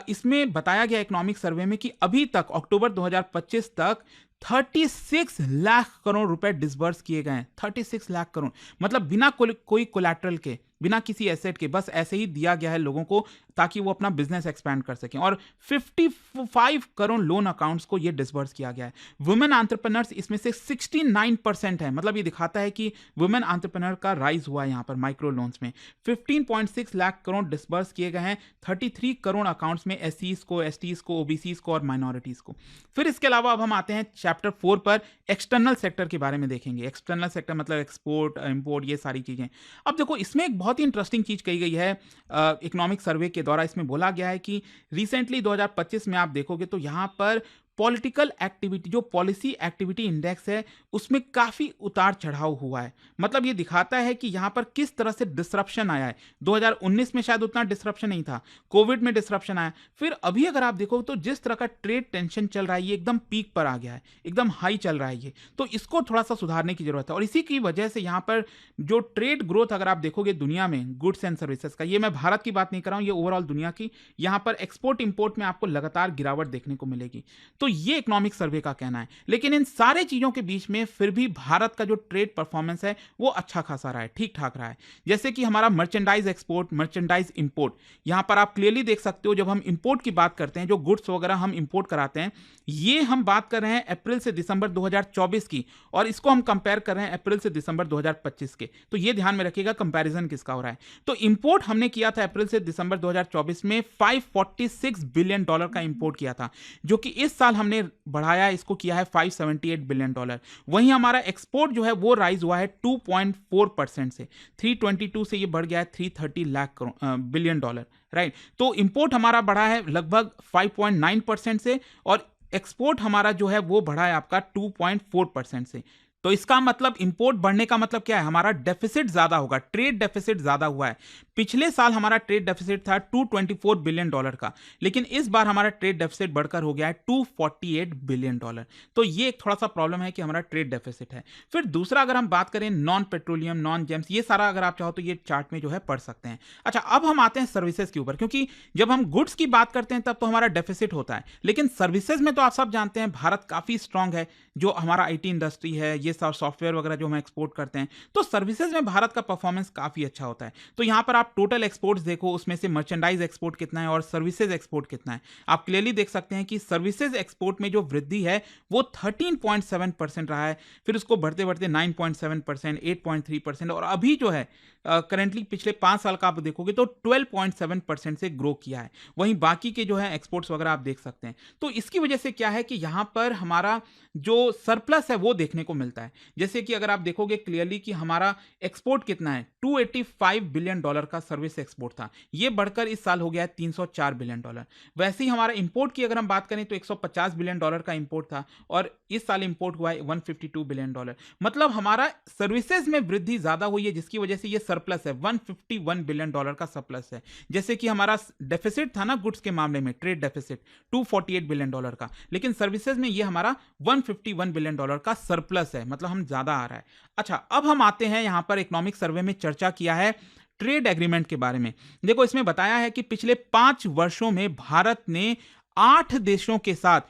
इसमें बताया गया इकोनॉमिक सर्वे में कि अभी तक अक्टूबर 2025 तक 36 लाख करोड़ रुपए डिसबर्स किए गए हैं। 36 लाख करोड़, मतलब बिना कोई कोलैटरल के, बिना किसी एसेट के, बस ऐसे ही दिया गया है लोगों को ताकि वो अपना बिजनेस एक्सपैंड कर सकें। और 55 करोड़ लोन अकाउंट्स को ये डिसबर्स किया गया है। वुमेन एंटरप्रेन्योर्स इसमें से 69% है। मतलब ये दिखाता है कि वुमेन एंटरप्रेन्योर का राइज हुआ है यहाँ पर माइक्रो लोन्स में। 15.6 लाख करोड़ डिसबर्स किए गए हैं 33 करोड़ अकाउंट्स में, एससीज को, एसटीज को, ओबीसीज को और माइनॉरिटीज को। फिर इसके अलावा अब हम आते हैं चैप्टर 4 पर, एक्सटर्नल सेक्टर के बारे में देखेंगे। एक्सटर्नल सेक्टर मतलब एक्सपोर्ट, इंपोर्ट, ये सारी चीजें। अब देखो इसमें एक बहुत ही इंटरेस्टिंग चीज कही गई है इकोनॉमिक सर्वे के द्वारा। इसमें बोला गया है कि रिसेंटली 2025 में आप देखोगे तो यहां पर पॉलिटिकल एक्टिविटी, जो पॉलिसी एक्टिविटी इंडेक्स है, उसमें काफी उतार चढ़ाव हुआ है। मतलब ये दिखाता है कि यहां पर किस तरह से डिसरप्शन आया है। 2019 में शायद उतना डिसरप्शन नहीं था, कोविड में डिसरप्शन आया। फिर अभी अगर आप देखो तो जिस तरह का ट्रेड टेंशन चल रहा है, ये एकदम पीक पर आ गया है, एकदम हाई चल रहा है ये। तो इसको थोड़ा सा सुधारने की जरूरत है। और इसी की वजह से यहां पर जो ट्रेड ग्रोथ अगर आप देखोगे दुनिया में गुड्स एंड सर्विसेज का, ये मैं भारत की बात नहीं कर रहा हूं, ये ओवरऑल दुनिया की, यहां पर एक्सपोर्ट इंपोर्ट में आपको लगातार गिरावट देखने को मिलेगी। तो ये इकोनॉमिक सर्वे का कहना है। लेकिन इन सारे चीजों के बीच में फिर भी भारत का जो ट्रेड परफॉर्मेंस है वो अच्छा खासा रहा है, ठीक ठाक रहा है। जैसे कि हमारा मर्चेंडाइज एक्सपोर्ट, मर्चेंडाइज इंपोर्ट, यहां पर आप क्लियरली देख सकते हो, जब हम इंपोर्ट की बात करते हैं, जो गुड्स वगैरह हम इंपोर्ट कराते हैं, ये हम बात कर रहे हैं अप्रैल से दिसंबर 2024 की, और इसको हम कंपेयर कर रहे हैं अप्रैल से दिसंबर 2025 के। तो ये ध्यान में रखिएगा कंपैरिजन किसका हो रहा है। तो इंपोर्ट हमने किया था अप्रैल से दिसंबर 2024 में $546 बिलियन का इंपोर्ट किया था, जो कि इस साल हमने बढ़ाया, इसको किया है $578 बिलियन। वहीं हमारा एक्सपोर्ट जो है वो राइज हुआ है 2.4% से, 322 से ये बढ़ गया है 330 लाख बिलियन डॉलर, राइट। तो इंपोर्ट हमारा बढ़ा है लगभग 5.9% से, और एक्सपोर्ट हमारा जो है वो बढ़ा है आपका 2.4% से। तो इसका मतलब इंपोर्ट बढ़ने का मतलब क्या है, हमारा डेफिसिट ज्यादा होगा, ट्रेड डेफिसिट ज्यादा हुआ है। पिछले साल हमारा ट्रेड डेफिसिट था $224 बिलियन का, लेकिन इस बार हमारा ट्रेड डेफिसिट बढ़कर हो गया है $248 बिलियन। तो ये एक थोड़ा सा प्रॉब्लम है कि हमारा ट्रेड डेफिसिट है। फिर दूसरा अगर हम बात करें नॉन पेट्रोलियम, नॉन जेम्स, ये सारा अगर आप चाहो तो ये चार्ट में जो है पढ़ सकते हैं। अच्छा, अब हम आते हैं सर्विसेज के ऊपर, क्योंकि जब हम गुड्स की बात करते हैं तब तो हमारा डेफिसिट होता है, लेकिन सर्विसेज में तो आप सब जानते हैं भारत काफी स्ट्रांग है। जो हमारा आईटी इंडस्ट्री है, ये और सॉफ्टवेयर वगैरह जो हम एक्सपोर्ट करते हैं, तो सर्विसेज में भारत का परफॉर्मेंस काफ़ी अच्छा होता है। तो यहाँ पर आप टोटल एक्सपोर्ट्स देखो, उसमें से मर्चेंडाइज एक्सपोर्ट कितना है और सर्विसेज एक्सपोर्ट कितना है। आप क्लियरली देख सकते हैं कि सर्विसेज एक्सपोर्ट में जो वृद्धि है वो 13.7% रहा है, फिर उसको बढ़ते बढ़ते 9.7%, 8.3% और अभी जो है करेंटली पिछले 5 साल का आप देखोगे तो 12.7% से ग्रो किया है। वहीं बाकी के जो है एक्सपोर्ट्स वगैरह आप देख सकते हैं। तो इसकी वजह से क्या है कि यहाँ पर हमारा जो सरप्लस है वो देखने को मिलता है। जैसे कि अगर आप देखोगे क्लियरली कि हमारा एक्सपोर्ट कितना है, $285 बिलियन का सर्विस एक्सपोर्ट था, ये बढ़कर इस साल हो गया है $304 बिलियन। वैसे ही हमारा इंपोर्ट की अगर हम बात करें तो $150 बिलियन का इंपोर्ट था और इस साल इंपोर्ट हुआ है $152 बिलियन। मतलब हमारा सर्विसेज में वृद्धि ज्यादा हुई है, जिसकी वजह से ये सरप्लस है, $151 बिलियन का सरप्लस है। जैसे कि हमारा डेफिसिट था ना गुड्स के मामले में, ट्रेड डेफिसिट $248 बिलियन का, लेकिन सर्विसेज में ये हमारा $151 बिलियन का सरप्लस है, मतलब हम ज्यादा आ रहा है। अच्छा, अब हम आते हैं यहां पर इकोनॉमिक सर्वे में चर्चा किया है ट्रेड एग्रीमेंट के बारे में। देखो इसमें बताया है कि पिछले 5 वर्षों में भारत ने 8 देशों के साथ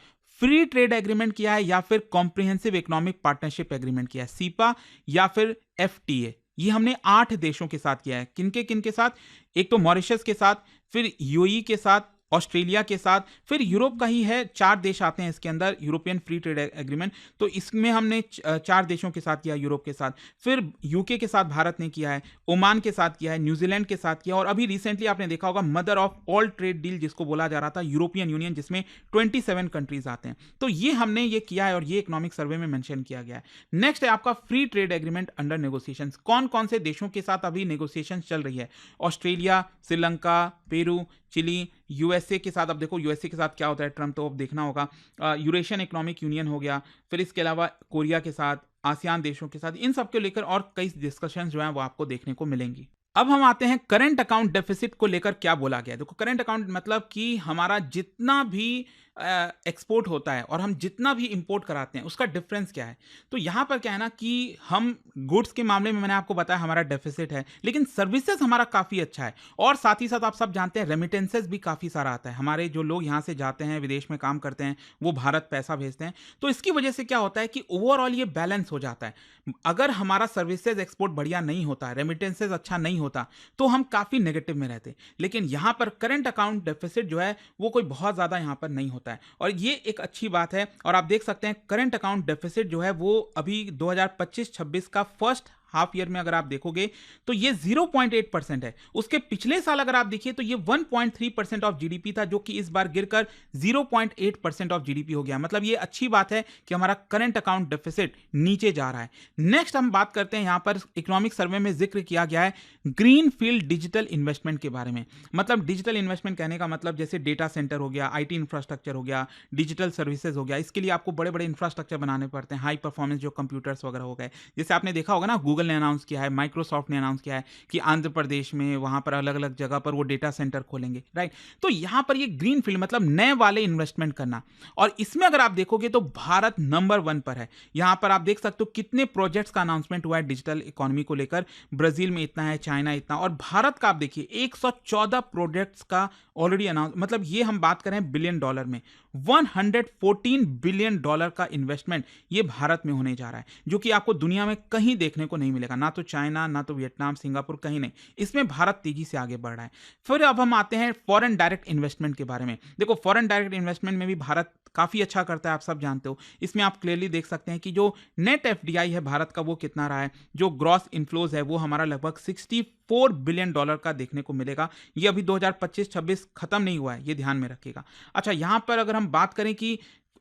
फ्री ट्रेड एग्रीमेंट किया है या फिर कॉम्प्रिहेंसिव इकोनॉमिक पार्टनरशिप एग्रीमेंट किया है, सीपा या फिर एफटीए। ये हमने 8 देशों के साथ किया है। किनके किनके साथ? एक तो मॉरिशस के साथ, फिर यूएई के साथ, ऑस्ट्रेलिया के साथ, फिर यूरोप का ही है, 4 देश आते हैं इसके अंदर, यूरोपियन फ्री ट्रेड एग्रीमेंट। तो इसमें हमने 4 देशों के साथ किया, यूरोप के साथ, फिर यूके के साथ भारत ने किया है, ओमान के साथ किया है, न्यूजीलैंड के साथ किया, और अभी रिसेंटली आपने देखा होगा mother of all trade deal जिसको बोला जा रहा था, यूरोपियन यूनियन, जिसमें 27 कंट्रीज आते हैं। तो ये हमने ये किया है और ये इकोनॉमिक सर्वे में मेंशन किया गया है। नेक्स्ट है आपका free trade agreement under negotiation. कौन कौन से देशों के साथ अभी नेगोशिएशन चल रही है? Australia, Sri Lanka, Peru, chilli, USA के साथ। अब देखो यूएसए के साथ क्या होता है, ट्रम्प तो अब देखना होगा। यूरेशियन इकोनॉमिक यूनियन हो गया, फिर इसके अलावा कोरिया के साथ, आसियान देशों के साथ, इन सब को लेकर और कई डिस्कशन जो है वो आपको देखने को मिलेंगी। अब हम आते हैं करंट अकाउंट डेफिसिट को लेकर क्या बोला गया है। देखो करंट अकाउंट मतलब कि हमारा जितना भी एक्सपोर्ट होता है और हम जितना भी इंपोर्ट कराते हैं उसका डिफरेंस क्या है। तो यहाँ पर क्या है ना कि हम गुड्स के मामले में मैंने आपको बताया हमारा डेफिसिट है, लेकिन सर्विसेज हमारा काफ़ी अच्छा है, और साथ ही साथ आप सब जानते हैं रेमिटेंसेज भी काफ़ी सारा आता है। हमारे जो लोग यहाँ से जाते हैं विदेश में काम करते हैं वो भारत पैसा भेजते हैं, तो इसकी वजह से क्या होता है कि ओवरऑल ये बैलेंस हो जाता है। अगर हमारा सर्विसेज एक्सपोर्ट बढ़िया नहीं होता, रेमिटेंसेज अच्छा नहीं होता, तो हम काफ़ी नेगेटिव में रहते। लेकिन यहाँ पर करंट अकाउंट डेफिसिट जो है वो कोई बहुत ज़्यादा यहाँ पर नहीं होता है, और ये एक अच्छी बात है। और आप देख सकते हैं करंट अकाउंट डेफिसिट जो है वो अभी 2025-26 का फर्स्ट हाफ ईयर में अगर आप देखोगे तो ये 0.8% है। उसके पिछले साल अगर आप देखिए तो ये 1.3% ऑफ जीडीपी था, जो कि इस बार गिरकर 0.8% ऑफ जीडीपी हो गया। मतलब ये अच्छी बात है कि हमारा करंट अकाउंट डेफिसिट नीचे जा रहा है। नेक्स्ट हम बात करते हैं, यहां पर इकोनॉमिक सर्वे में जिक्र किया गया है ग्रीन फील्ड डिजिटल इन्वेस्टमेंट के बारे में। मतलब डिजिटल इन्वेस्टमेंट कहने का मतलब जैसे डेटा सेंटर हो गया, आईटी इंफ्रास्ट्रक्चर हो गया, डिजिटल सर्विसेज हो गया। इसके लिए आपको बड़े बड़े इंफ्रास्ट्रक्चर बनाने पड़ते हैं, हाई परफॉर्मेंस जो कंप्यूटर्स वगैरह हो गए। जैसे आपने देखा होगा ना, गूगल ने अनाउंस किया है, माइक्रोसॉफ्ट ने अनाउंस किया है कि आंध्र प्रदेश में वहां पर अलग अलग जगह पर वो डेटा सेंटर खोलेंगे, राइट। तो यहां पर ये ग्रीन फील्ड मतलब नए वाले इन्वेस्टमेंट करना, और इसमें अगर आप देखोगे तो भारत नंबर 1 पर है। यहां पर आप देख सकते हो कितने प्रोजेक्ट्स का अनाउंसमेंट हुआ है डिजिटल इकोनॉमी को लेकर। ब्राजील में इतना है, चाइना इतना, और भारत का आप देखिए 114 प्रोजेक्ट्स का ऑलरेडी अनाउंस। मतलब ये हम बात करें बिलियन डॉलर में, $114 बिलियन का इन्वेस्टमेंट ये भारत में होने जा रहा है, जो कि आपको दुनिया में कहीं देखने को नहीं मिलेगा, ना तो चाइना, ना तो वियतनाम, सिंगापुर, कहीं नहीं। इसमें भारत तेजी से आगे बढ़ रहा है। फिर अब हम आते हैं फॉरेन डायरेक्ट इन्वेस्टमेंट के बारे में। देखो फॉरेन डायरेक्ट इन्वेस्टमेंट में भी भारत काफी अच्छा करता है, आप सब जानते हो। इसमें आप क्लियरली देख सकते हैं कि जो नेट एफडीआई है भारत का वो कितना रहा है, जो ग्रॉस इनफ्लोज है वो हमारा लगभग $64 बिलियन का देखने को मिलेगा। ये अभी 2025-26 खत्म नहीं हुआ है, ये ध्यान में रखिएगा। अच्छा, यहां पर अगर हम बात करें कि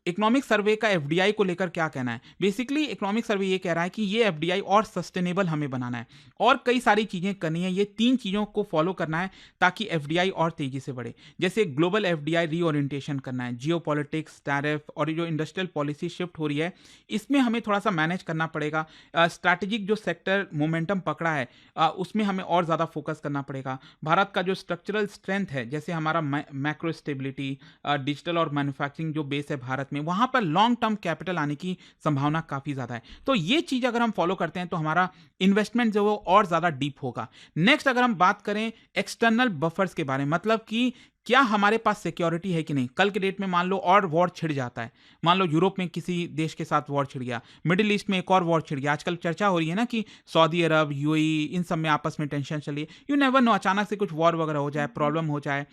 इकोनॉमिक सर्वे का एफडीआई को लेकर क्या कहना है, बेसिकली इकोनॉमिक सर्वे ये कह रहा है कि ये एफडीआई और सस्टेनेबल हमें बनाना है और कई सारी चीजें करनी है। ये 3 चीजों को फॉलो करना है ताकि एफडीआई और तेजी से बढ़े। जैसे ग्लोबल एफडीआई रीओरिएंटेशन करना है, जियोपॉलिटिक्स, टैरिफ और जो इंडस्ट्रियल पॉलिसी शिफ्ट हो रही है इसमें हमें थोड़ा सा मैनेज करना पड़ेगा। स्ट्रैटेजिक जो सेक्टर मोमेंटम पकड़ा है उसमें हमें और ज्यादा फोकस करना पड़ेगा। भारत का जो स्ट्रक्चरल स्ट्रेंथ है, जैसे हमारा मैक्रो स्टेबिलिटी, डिजिटल और मैन्युफैक्चरिंग जो बेस है भारत में, वहां पर लॉन्ग टर्म कैपिटल आने की संभावना काफी ज्यादा है। तो ये चीज अगर हम फॉलो करते हैं तो हमारा इन्वेस्टमेंट जो वो और ज्यादा डीप होगा। नेक्स्ट अगर हम बात करें एक्सटर्नल बफर्स के बारे में, मतलब कि क्या हमारे पास सिक्योरिटी है कि नहीं? कल के डेट में मान लो और वॉर छिड़ जाता है, मान लो यूरोप में किसी देश के साथ वॉर छिड़ गया, मिडिल ईस्ट में एक और वॉर छिड़ गया, आजकल चर्चा हो रही है ना कि सऊदी अरब, यूएई, इन सब में आपस में टेंशन चल रही है। यू नेवर नो, अचानक से कुछ वॉर वगैरह हो जाए, प्रॉब्लम हो जाए,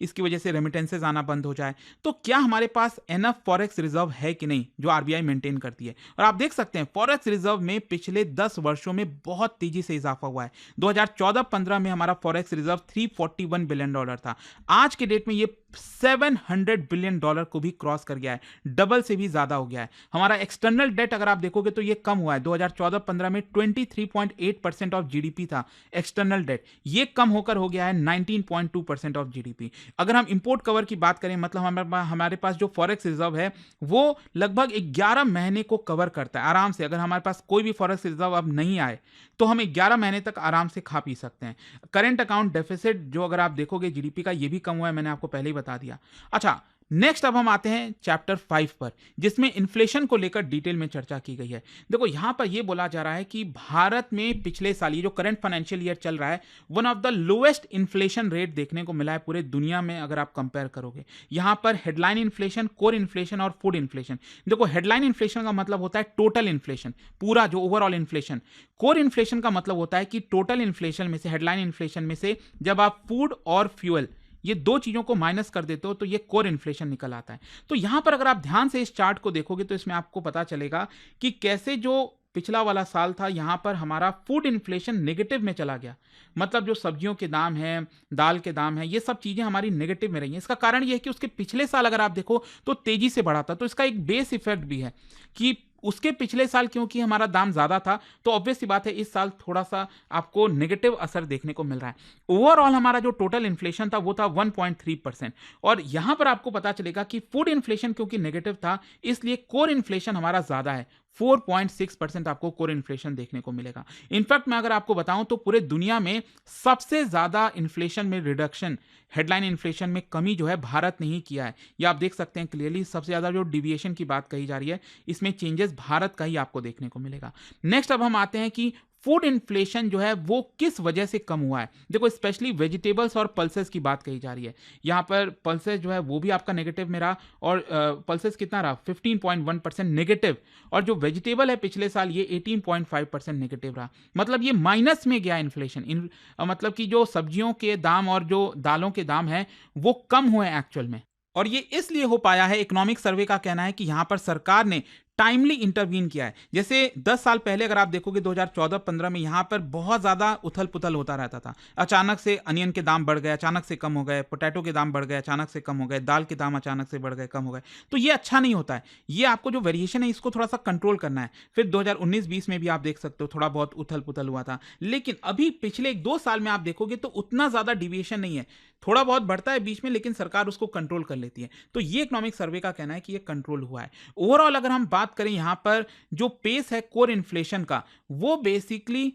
इसकी वजह से रेमिटेंसेज आना बंद हो जाए, तो क्या हमारे पास एनफ फॉरेक्स रिजर्व है कि नहीं, जो आरबीआई मेंटेन करती है। और आप देख सकते हैं फॉरेक्स रिजर्व में पिछले 10 वर्षों में बहुत तेजी से इजाफा हुआ है। 2014-15 में हमारा फॉरेक्स रिजर्व $341 बिलियन था। आज के डेट में ये $700 बिलियन को भी क्रॉस कर गया है, डबल से भी ज्यादा हो गया है। हमारा एक्सटर्नल डेट अगर आप देखोगे तो ये कम हुआ है। 2014-15 में 23.8% ऑफ जीडीपी था एक्सटर्नल डेट, ये कम होकर हो गया है 19.2% ऑफ जीडीपी। अगर हम इंपोर्ट कवर की बात करें, मतलब हमारे पास जो फॉरेक्स रिजर्व है वो लगभग 11 महीने को कवर करता है आराम से। अगर हमारे पास कोई भी फॉरेक्स रिजर्व अब नहीं आए तो हम 11 महीने तक आराम से खा पी सकते हैं। करंट अकाउंट डेफिसिट जो अगर आप देखोगे जीडीपी का, ये भी कम हुआ है, मैंने आपको पहले ही बता दिया। अच्छा, नेक्स्ट अब हम आते हैं चैप्टर 5 पर, जिसमें इन्फ्लेशन को लेकर डिटेल में चर्चा की गई है। देखो यहां पर यह बोला जा रहा है कि भारत में पिछले साल, ये जो करंट फाइनेंशियल ईयर चल रहा है, one of the lowest inflation rate देखने को मिला है पूरे दुनिया में अगर आप कंपेयर करोगे। यहां पर हेडलाइन इन्फ्लेशन, कोर इन्फ्लेशन और फूड इन्फ्लेशन। देखो हेडलाइन इन्फ्लेशन का मतलब होता है टोटल इन्फ्लेशन, पूरा जो ओवरऑल इन्फ्लेशन। कोर इन्फ्लेशन का मतलब होता है कि टोटल इन्फ्लेशन में से, हेडलाइन इन्फ्लेशन में से जब आप फूड और फ्यूल, ये दो चीजों को माइनस कर देते हो तो ये कोर इन्फ्लेशन निकल आता है। तो यहां पर अगर आप ध्यान से इस चार्ट को देखोगे तो इसमें आपको पता चलेगा कि कैसे जो पिछला वाला साल था, यहां पर हमारा फूड इन्फ्लेशन नेगेटिव में चला गया। मतलब जो सब्जियों के दाम हैं, दाल के दाम हैं, ये सब चीजें हमारी नेगेटिव में रही हैं। इसका कारण यह है कि उसके पिछले साल अगर आप देखो तो तेजी से बढ़ा था। तो इसका एक बेस इफेक्ट भी है कि उसके पिछले साल क्योंकि हमारा दाम ज्यादा था, तो ऑब्वियस सी बात है इस साल थोड़ा सा आपको नेगेटिव असर देखने को मिल रहा है। ओवरऑल हमारा जो टोटल इन्फ्लेशन था वो था 1.3%। और यहां पर आपको पता चलेगा कि फूड इन्फ्लेशन क्योंकि नेगेटिव था, इसलिए कोर इन्फ्लेशन हमारा ज्यादा है। 4.6% आपको कोर इन्फ्लेशन देखने को मिलेगा। इनफैक्ट मैं अगर आपको बताऊं तो पूरे दुनिया में सबसे ज्यादा इन्फ्लेशन में रिडक्शन, हेडलाइन इन्फ्लेशन में कमी जो है, भारत ने ही किया है। ये आप देख सकते हैं क्लियरली। सबसे ज्यादा जो डिविएशन की बात कही जा रही है, इसमें चेंजेस भारत का ही आपको देखने को मिलेगा। नेक्स्ट अब हम आते हैं कि फूड इन्फ्लेशन जो है वो किस वजह से कम हुआ है। देखो स्पेशली वेजिटेबल्स और पल्सेस की बात कही जा रही है। यहाँ पर पल्सेस जो है वो भी आपका नेगेटिव में रहा, और पल्सेस कितना रहा, 15.1% नेगेटिव। और जो वेजिटेबल है पिछले साल ये 18.5% नेगेटिव रहा। मतलब ये माइनस में गया इन्फ्लेशन। मतलब कि जो सब्जियों के दाम और जो दालों के दाम है वो कम हुए एक्चुअल में। और ये इसलिए हो पाया है, इकोनॉमिक सर्वे का कहना है कि यहां पर सरकार ने टाइमली इंटरवीन किया है। जैसे 10 साल पहले अगर आप देखोगे 2014-15 में यहां पर बहुत ज्यादा उथल पुथल होता रहता था। अचानक से अनियन के दाम बढ़ गए, अचानक से कम हो गए, पोटैटो के दाम बढ़ गए, अचानक से कम हो गए, दाल के दाम अचानक से बढ़ गए, कम हो गए। तो ये अच्छा नहीं होता है। ये आपको जो वेरिएशन है इसको थोड़ा सा कंट्रोल करना है। फिर 2019-20 में भी आप देख सकते हो थोड़ा बहुत उथल पुथल हुआ था, लेकिन अभी पिछले 1-2 साल में आप देखोगे तो उतना ज्यादा डिविएशन नहीं है। थोड़ा बहुत बढ़ता है बीच में, लेकिन सरकार उसको कंट्रोल कर लेती है। तो ये इकोनॉमिक सर्वे का कहना है कि ये कंट्रोल हुआ है। ओवरऑल अगर हम बात करें यहां पर जो पेस है कोर इन्फ्लेशन का, वो बेसिकली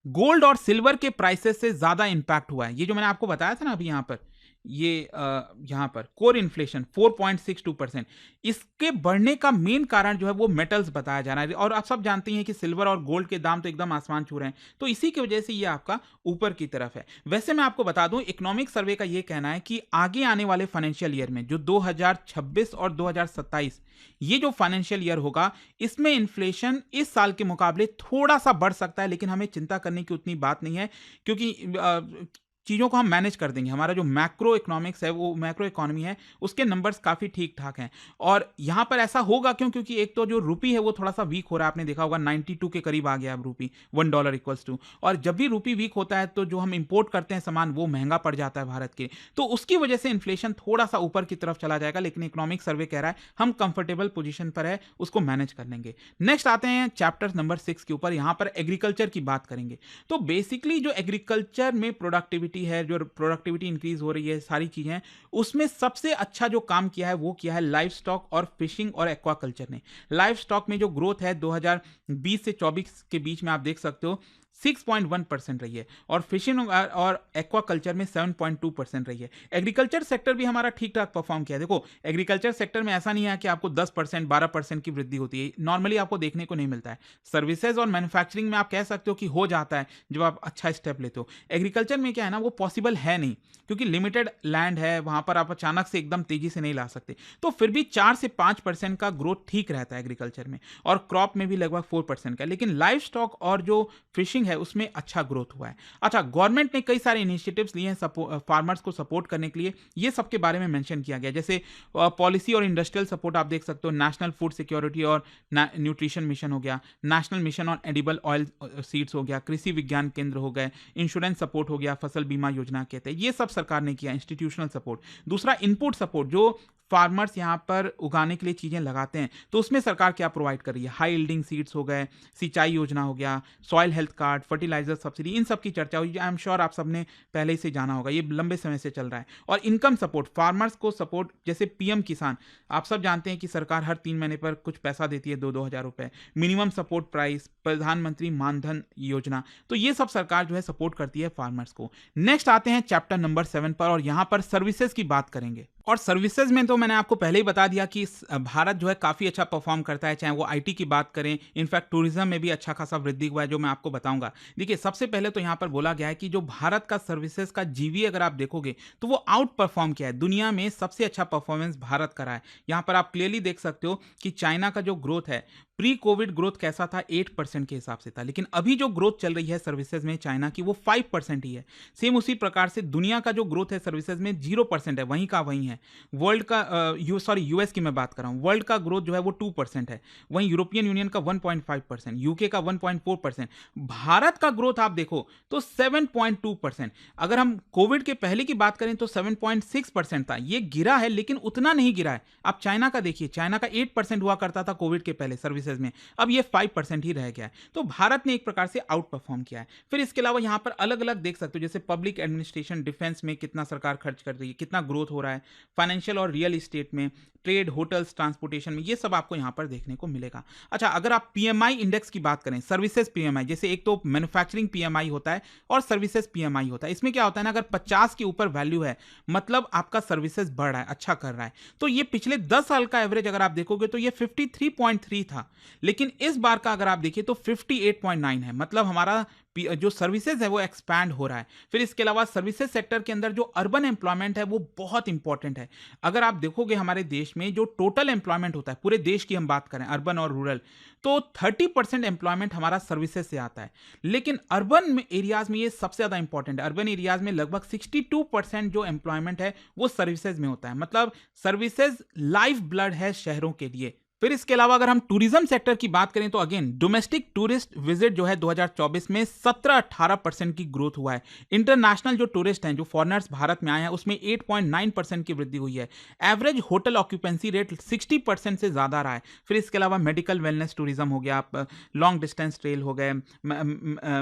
गोल्ड और सिल्वर के प्राइसेस से ज्यादा इंपैक्ट हुआ है। ये जो मैंने आपको बताया था ना अभी यहां पर, ये यहां पर कोर इन्फ्लेशन 4.62%, इसके बढ़ने का मेन कारण जो है वो मेटल्स बताया जा रहा है। और आप सब जानते हैं कि सिल्वर और गोल्ड के दाम तो एकदम आसमान छू रहे हैं, तो इसी की वजह से ये आपका ऊपर की तरफ है। वैसे मैं आपको बता दूं, इकोनॉमिक सर्वे का ये कहना है कि आगे आने वाले फाइनेंशियल ईयर में जो 2026 और 2027 ये जो फाइनेंशियल ईयर होगा, इसमें इन्फ्लेशन इस साल के मुकाबले थोड़ा सा बढ़ सकता है, लेकिन हमें चिंता करने की उतनी बात नहीं है, क्योंकि चीज़ों को हम मैनेज कर देंगे। हमारा जो मैक्रो इकोनॉमिक्स है, वो मैक्रो इकोनॉमी है, उसके नंबर्स काफ़ी ठीक ठाक हैं। और यहाँ पर ऐसा होगा क्यों, क्योंकि एक तो जो रूपी है वो थोड़ा सा वीक हो रहा है। आपने देखा होगा 92 के करीब आ गया अब रूपी, $1 इक्वल्स टू। और जब भी रूपी वीक होता है तो जो हम इंपोर्ट करते हैं सामान वो महंगा पड़ जाता है भारत के, तो उसकी वजह से इन्फ्लेशन थोड़ा सा ऊपर की तरफ चला जाएगा। लेकिन इकोनॉमिक सर्वे कह रहा है हम कंफर्टेबल पोजीशन पर है, उसको मैनेज कर लेंगे। नेक्स्ट आते हैं चैप्टर नंबर 6 के ऊपर। यहाँ पर एग्रीकल्चर की बात करेंगे। तो बेसिकली जो एग्रीकल्चर में प्रोडक्टिविटी है, जो प्रोडक्टिविटी इंक्रीज हो रही है, सारी चीजें, उसमें सबसे अच्छा जो काम किया है वो किया है लाइफ स्टॉक और फिशिंग और एक्वाकल्चर ने। लाइफ स्टॉक में जो ग्रोथ है 2020 से 24 के बीच में आप देख सकते हो 6.1% रही है और फिशिंग और एक्वाकल्चर में 7.2% रही है। एग्रीकल्चर सेक्टर भी हमारा ठीक ठाक परफॉर्म किया है। देखो एग्रीकल्चर सेक्टर में ऐसा नहीं है कि आपको 10% 12% की वृद्धि होती है, नॉर्मली आपको देखने को नहीं मिलता है। सर्विसेज और मैन्युफैक्चरिंग में आप कह सकते हो कि हो जाता है जब आप अच्छा स्टेप लेते हो। एग्रीकल्चर में क्या है ना, वो पॉसिबल है नहीं क्योंकि लिमिटेड लैंड है, वहां पर आप अचानक से एकदम तेजी से नहीं ला सकते। तो फिर भी 4 से 5% का ग्रोथ ठीक रहता है एग्रीकल्चर में और क्रॉप में भी लगभग 4% का। लेकिन लाइफ स्टॉक और जो फिशिंग है उसमें अच्छा ग्रोथ हुआ है। अच्छा, गवर्नमेंट ने कई सारे इनिशिएटिव्स लिए हैं फार्मर्स को सपोर्ट करने के लिए, ये सबके बारे में मेंशन किया गया। जैसे पॉलिसी और इंडस्ट्रियल सपोर्ट आप देख सकते हो, नेशनल फूड सिक्योरिटी और न्यूट्रिशन मिशन हो गया, national mission on edible oil seeds हो गया, कृषि विज्ञान केंद्र हो गए, इंश्योरेंस सपोर्ट हो गया, फसल बीमा योजना कहते हैं, ये सब सरकार ने किया। इंस्टीट्यूशनल सपोर्ट, दूसरा इनपुट सपोर्ट, जो फार्मर्स यहाँ पर उगाने के लिए चीज़ें लगाते हैं तो उसमें सरकार क्या प्रोवाइड कर रही है, हाई यील्डिंग सीड्स हो गए, सिंचाई योजना हो गया, soil health card, fertiliser subsidy, इन सब की चर्चा हुई। आई एम श्योर आप सबने पहले ही से जाना होगा, ये लंबे समय से चल रहा है। और इनकम सपोर्ट, फार्मर्स को सपोर्ट, जैसे पीएम किसान, आप सब जानते हैं कि सरकार हर 3 महीने पर कुछ पैसा देती है, 2-2 हज़ार रुपए, मिनिमम सपोर्ट प्राइस, प्रधानमंत्री मानधन योजना, तो ये सब सरकार जो है सपोर्ट करती है फार्मर्स को। नेक्स्ट आते हैं चैप्टर नंबर 7 पर और यहाँ पर सर्विसेज की बात करेंगे। और सर्विसेज में तो मैंने आपको पहले ही बता दिया कि भारत जो है काफ़ी अच्छा परफॉर्म करता है, चाहे वो आईटी की बात करें, इनफैक्ट टूरिज्म में भी अच्छा खासा वृद्धि हुआ है, जो मैं आपको बताऊंगा। देखिए सबसे पहले तो यहाँ पर बोला गया है कि जो भारत का सर्विसेज का जीवी अगर आप देखोगे तो वो आउट परफॉर्म किया है, दुनिया में सबसे अच्छा परफॉर्मेंस भारत का रहा है। यहाँ पर आप क्लियरली देख सकते हो कि चाइना का जो ग्रोथ है, प्री कोविड ग्रोथ कैसा था, 8% के हिसाब से था, लेकिन अभी जो ग्रोथ चल रही है सर्विसेज में चाइना की, वो 5% ही है। सेम उसी प्रकार से दुनिया का जो ग्रोथ है सर्विसेज में 0% है, वहीं का वहीं है। वर्ल्ड का यूएस की मैं बात कर रहा हूँ, वर्ल्ड का ग्रोथ जो है वो 2% है, वहीं यूरोपियन यूनियन का 1.5%, यूके का 1.4%, भारत का ग्रोथ आप देखो तो 7.2%। अगर हम कोविड के पहले की बात करें तो 7.6% था, ये गिरा है लेकिन उतना नहीं गिरा है। आप चाइना का देखिए, चाइना का 8% हुआ करता था कोविड के पहले सर्विसेज में, अब ये 5% ही रह गया है। तो भारत ने एक प्रकार से आउट परफॉर्म किया है। फिर इसके अलावा यहां पर अलग अलग देख सकते हो, जैसे पब्लिक एडमिनिस्ट्रेशन, डिफेंस में कितना सरकार खर्च कर रही है, कितना ग्रोथ हो रहा है, फाइनेंशियल और रियल एस्टेट में, ट्रेड, होटल्स, ट्रांसपोर्टेशन में, ये सब आपको यहां पर देखने को मिलेगा। अच्छा, अगर आप पीएमआई इंडेक्स की बात करें, सर्विसेज पीएमआई, जैसे एक तो मैन्युफैक्चरिंग पीएमआई होता है और सर्विसेज पीएमआई होता है। इसमें क्या होता है ना, अगर 50 के ऊपर वैल्यू है मतलब आपका सर्विसेज बढ़ रहा है, अच्छा कर रहा है। तो ये पिछले 10 साल का एवरेज अगर आप देखोगे तो ये 53.3 था, लेकिन इस बार का अगर आप देखिए तो 58.9 है, मतलब हमारा जो सर्विसेज है वो एक्सपैंड हो रहा है। फिर इसके अलावा सर्विसेज सेक्टर के अंदर जो अर्बन एम्प्लॉयमेंट है वो बहुत इंपॉर्टेंट है। अगर आप देखोगे हमारे देश में जो टोटल एम्प्लॉयमेंट होता है, पूरे देश की हम बात करें अर्बन और रूरल, तो 30% एम्प्लॉयमेंट हमारा सर्विसेज से आता है। लेकिन अर्बन एरियाज में ये सबसे ज्यादा इंपॉर्टेंट है, अर्बन एरियाज में लगभग 62% जो एम्प्लॉयमेंट है वो सर्विसेज में होता है, मतलब सर्विसेज लाइफ ब्लड है शहरों के लिए। फिर इसके अलावा अगर हम टूरिज्म सेक्टर की बात करें तो अगेन डोमेस्टिक टूरिस्ट विजिट जो है 2024 में 17-18% की ग्रोथ हुआ है। इंटरनेशनल जो टूरिस्ट हैं, जो फॉरेनर्स भारत में आए हैं, उसमें 8.9% की वृद्धि हुई है। एवरेज होटल ऑक्यूपेंसी रेट 60% से ज़्यादा रहा है। फिर इसके अलावा मेडिकल वेलनेस टूरिज्म हो गया, लॉन्ग डिस्टेंस ट्रेल हो गए,